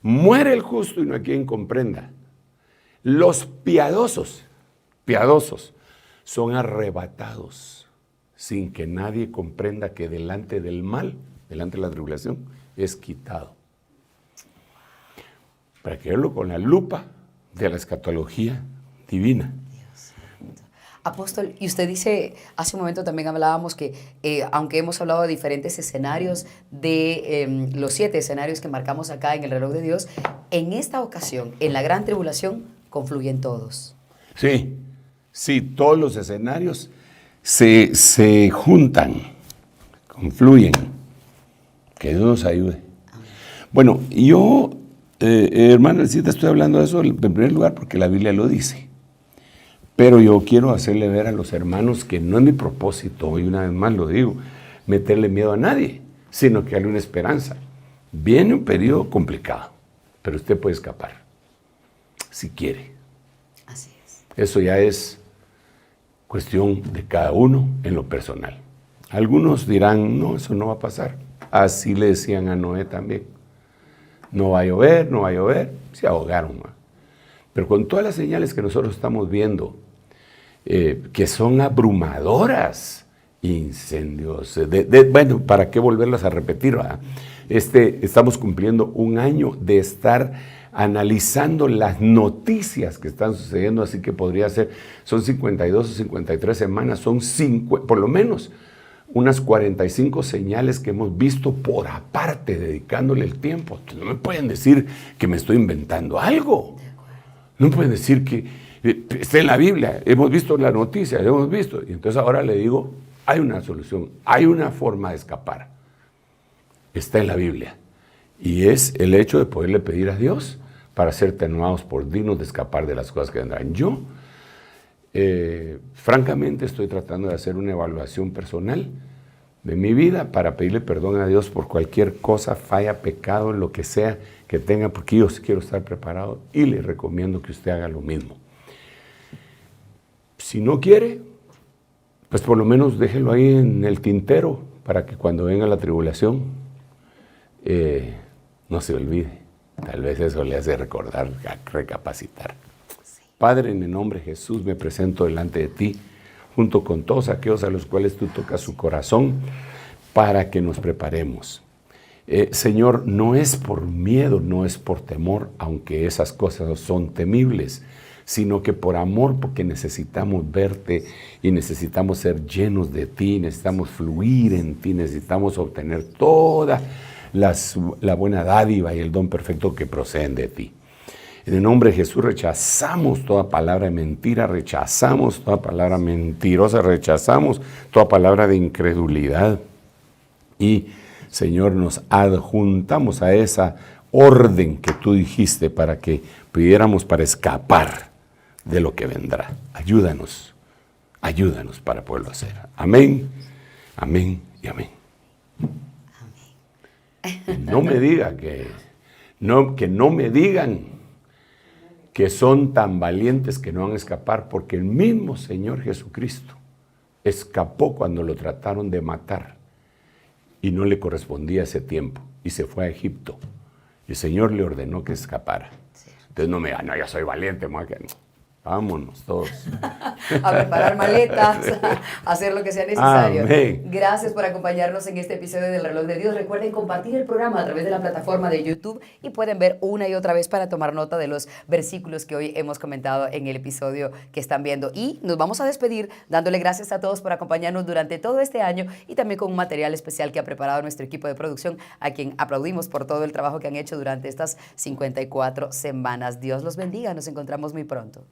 muere el justo y no hay quien comprenda. Los piadosos son arrebatados sin que nadie comprenda que delante del mal, delante de la tribulación, es quitado. Para que verlo con la lupa de la escatología divina. Apóstol, y usted dice, hace un momento también hablábamos que, aunque hemos hablado de diferentes escenarios, de los 7 escenarios que marcamos acá en el reloj de Dios, en esta ocasión, en la gran tribulación, confluyen todos. Sí, todos los escenarios se juntan, confluyen. Que Dios nos ayude. Bueno, yo, hermano, sí te estoy hablando de eso en primer lugar porque la Biblia lo dice. Pero yo quiero hacerle ver a los hermanos que no es mi propósito, y una vez más lo digo, meterle miedo a nadie, sino que darle una esperanza. Viene un periodo complicado, pero usted puede escapar, si quiere. Así es. Eso ya es cuestión de cada uno en lo personal. Algunos dirán, no, eso no va a pasar. Así le decían a Noé también. No va a llover, se ahogaron. Pero con todas las señales que nosotros estamos viendo, que son abrumadoras, incendios, bueno, ¿para qué volverlas a repetir? ¿Verdad? Estamos cumpliendo un año de estar analizando las noticias que están sucediendo, así que podría ser, son 52 o 53 semanas, son por lo menos unas 45 señales que hemos visto por aparte, dedicándole el tiempo. Entonces, no me pueden decir que me estoy inventando algo. No pueden decir que está en la Biblia, hemos visto la noticia, hemos visto. Y entonces ahora le digo, hay una solución, hay una forma de escapar. Está en la Biblia. Y es el hecho de poderle pedir a Dios para ser tenuados por dignos de escapar de las cosas que vendrán. Yo, francamente, estoy tratando de hacer una evaluación personal de mi vida para pedirle perdón a Dios por cualquier cosa, falla, pecado, lo que sea que tenga, porque yo sí quiero estar preparado y le recomiendo que usted haga lo mismo. Si no quiere, pues por lo menos déjelo ahí en el tintero para que cuando venga la tribulación no se olvide. Tal vez eso le hace recordar, recapacitar. Padre, en el nombre de Jesús me presento delante de ti, junto con todos aquellos a los cuales tú tocas su corazón, para que nos preparemos. Señor, no es por miedo, no es por temor, aunque esas cosas son temibles, sino que por amor, porque necesitamos verte y necesitamos ser llenos de ti, necesitamos fluir en ti, necesitamos obtener toda la buena dádiva y el don perfecto que proceden de ti. En el nombre de Jesús rechazamos toda palabra de mentira, rechazamos toda palabra mentirosa, rechazamos toda palabra de incredulidad. Y, Señor, nos adjuntamos a esa orden que tú dijiste para que pidiéramos para escapar de lo que vendrá. Ayúdanos para poderlo hacer. Amén, amén y amén. No me digan que no me digan que son tan valientes que no van a escapar, porque el mismo Señor Jesucristo escapó cuando lo trataron de matar y no le correspondía ese tiempo y se fue a Egipto. Y el Señor le ordenó que escapara. Entonces no me digan, no, yo soy valiente, no. Vámonos todos. A preparar maletas, a hacer lo que sea necesario. Amén. Gracias por acompañarnos en este episodio del Reloj de Dios. Recuerden compartir el programa a través de la plataforma de YouTube y pueden ver una y otra vez para tomar nota de los versículos que hoy hemos comentado en el episodio que están viendo. Y nos vamos a despedir dándole gracias a todos por acompañarnos durante todo este año y también con un material especial que ha preparado nuestro equipo de producción, a quien aplaudimos por todo el trabajo que han hecho durante estas 54 semanas. Dios los bendiga. Nos encontramos muy pronto.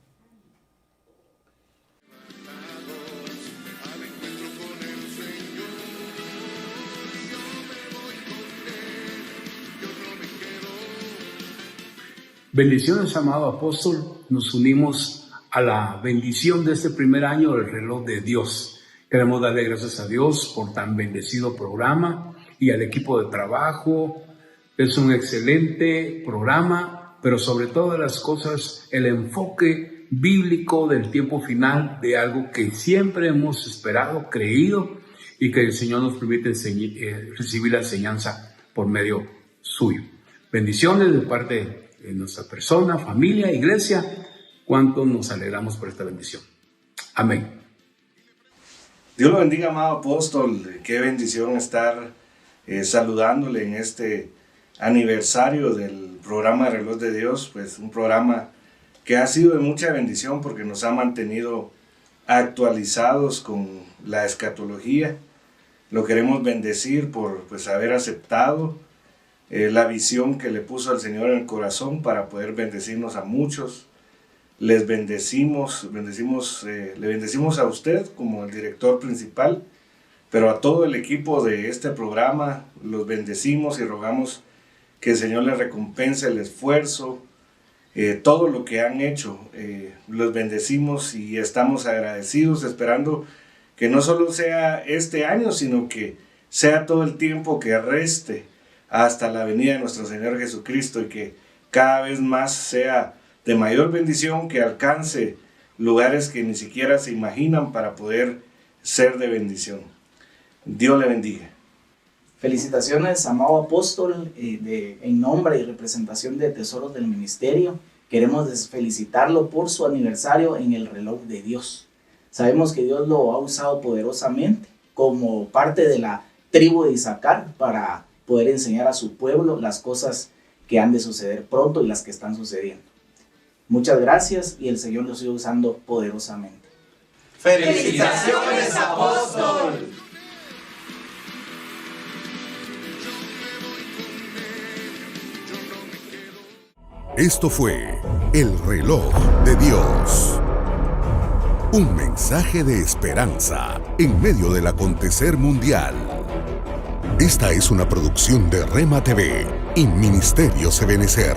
Bendiciones, amado apóstol. Nos unimos a la bendición de este primer año del Reloj de Dios. Queremos darle gracias a Dios por tan bendecido programa y al equipo de trabajo. Es un excelente programa, pero sobre todas las cosas, el enfoque bíblico del tiempo final, de algo que siempre hemos esperado, creído, y que el Señor nos permite recibir la enseñanza por medio suyo. Bendiciones de parte de nuestra persona, familia, iglesia. Cuánto nos alegramos por esta bendición. Amén. Dios lo bendiga, amado apóstol. Qué bendición estar saludándole en este aniversario del programa Reloj de Dios, pues un programa que ha sido de mucha bendición porque nos ha mantenido actualizados con la escatología. Lo queremos bendecir por pues haber aceptado la visión que le puso al Señor en el corazón para poder bendecirnos a muchos. Les bendecimos, le bendecimos a usted como el director principal, pero a todo el equipo de este programa los bendecimos y rogamos que el Señor les recompense el esfuerzo, todo lo que han hecho. Los bendecimos y estamos agradecidos, esperando que no solo sea este año, sino que sea todo el tiempo que reste hasta la venida de nuestro Señor Jesucristo, y que cada vez más sea de mayor bendición, que alcance lugares que ni siquiera se imaginan para poder ser de bendición. Dios le bendiga. Felicitaciones, amado apóstol, en nombre y representación de Tesoros del Ministerio. Queremos felicitarlo por su aniversario en el Reloj de Dios. Sabemos que Dios lo ha usado poderosamente como parte de la tribu de Isaacar para poder enseñar a su pueblo las cosas que han de suceder pronto y las que están sucediendo. Muchas gracias y el Señor lo sigue usando poderosamente. ¡Felicitaciones, apóstol! Esto fue El Reloj de Dios. Un mensaje de esperanza en medio del acontecer mundial. Esta es una producción de Rema TV y Ministerio Ebenecer.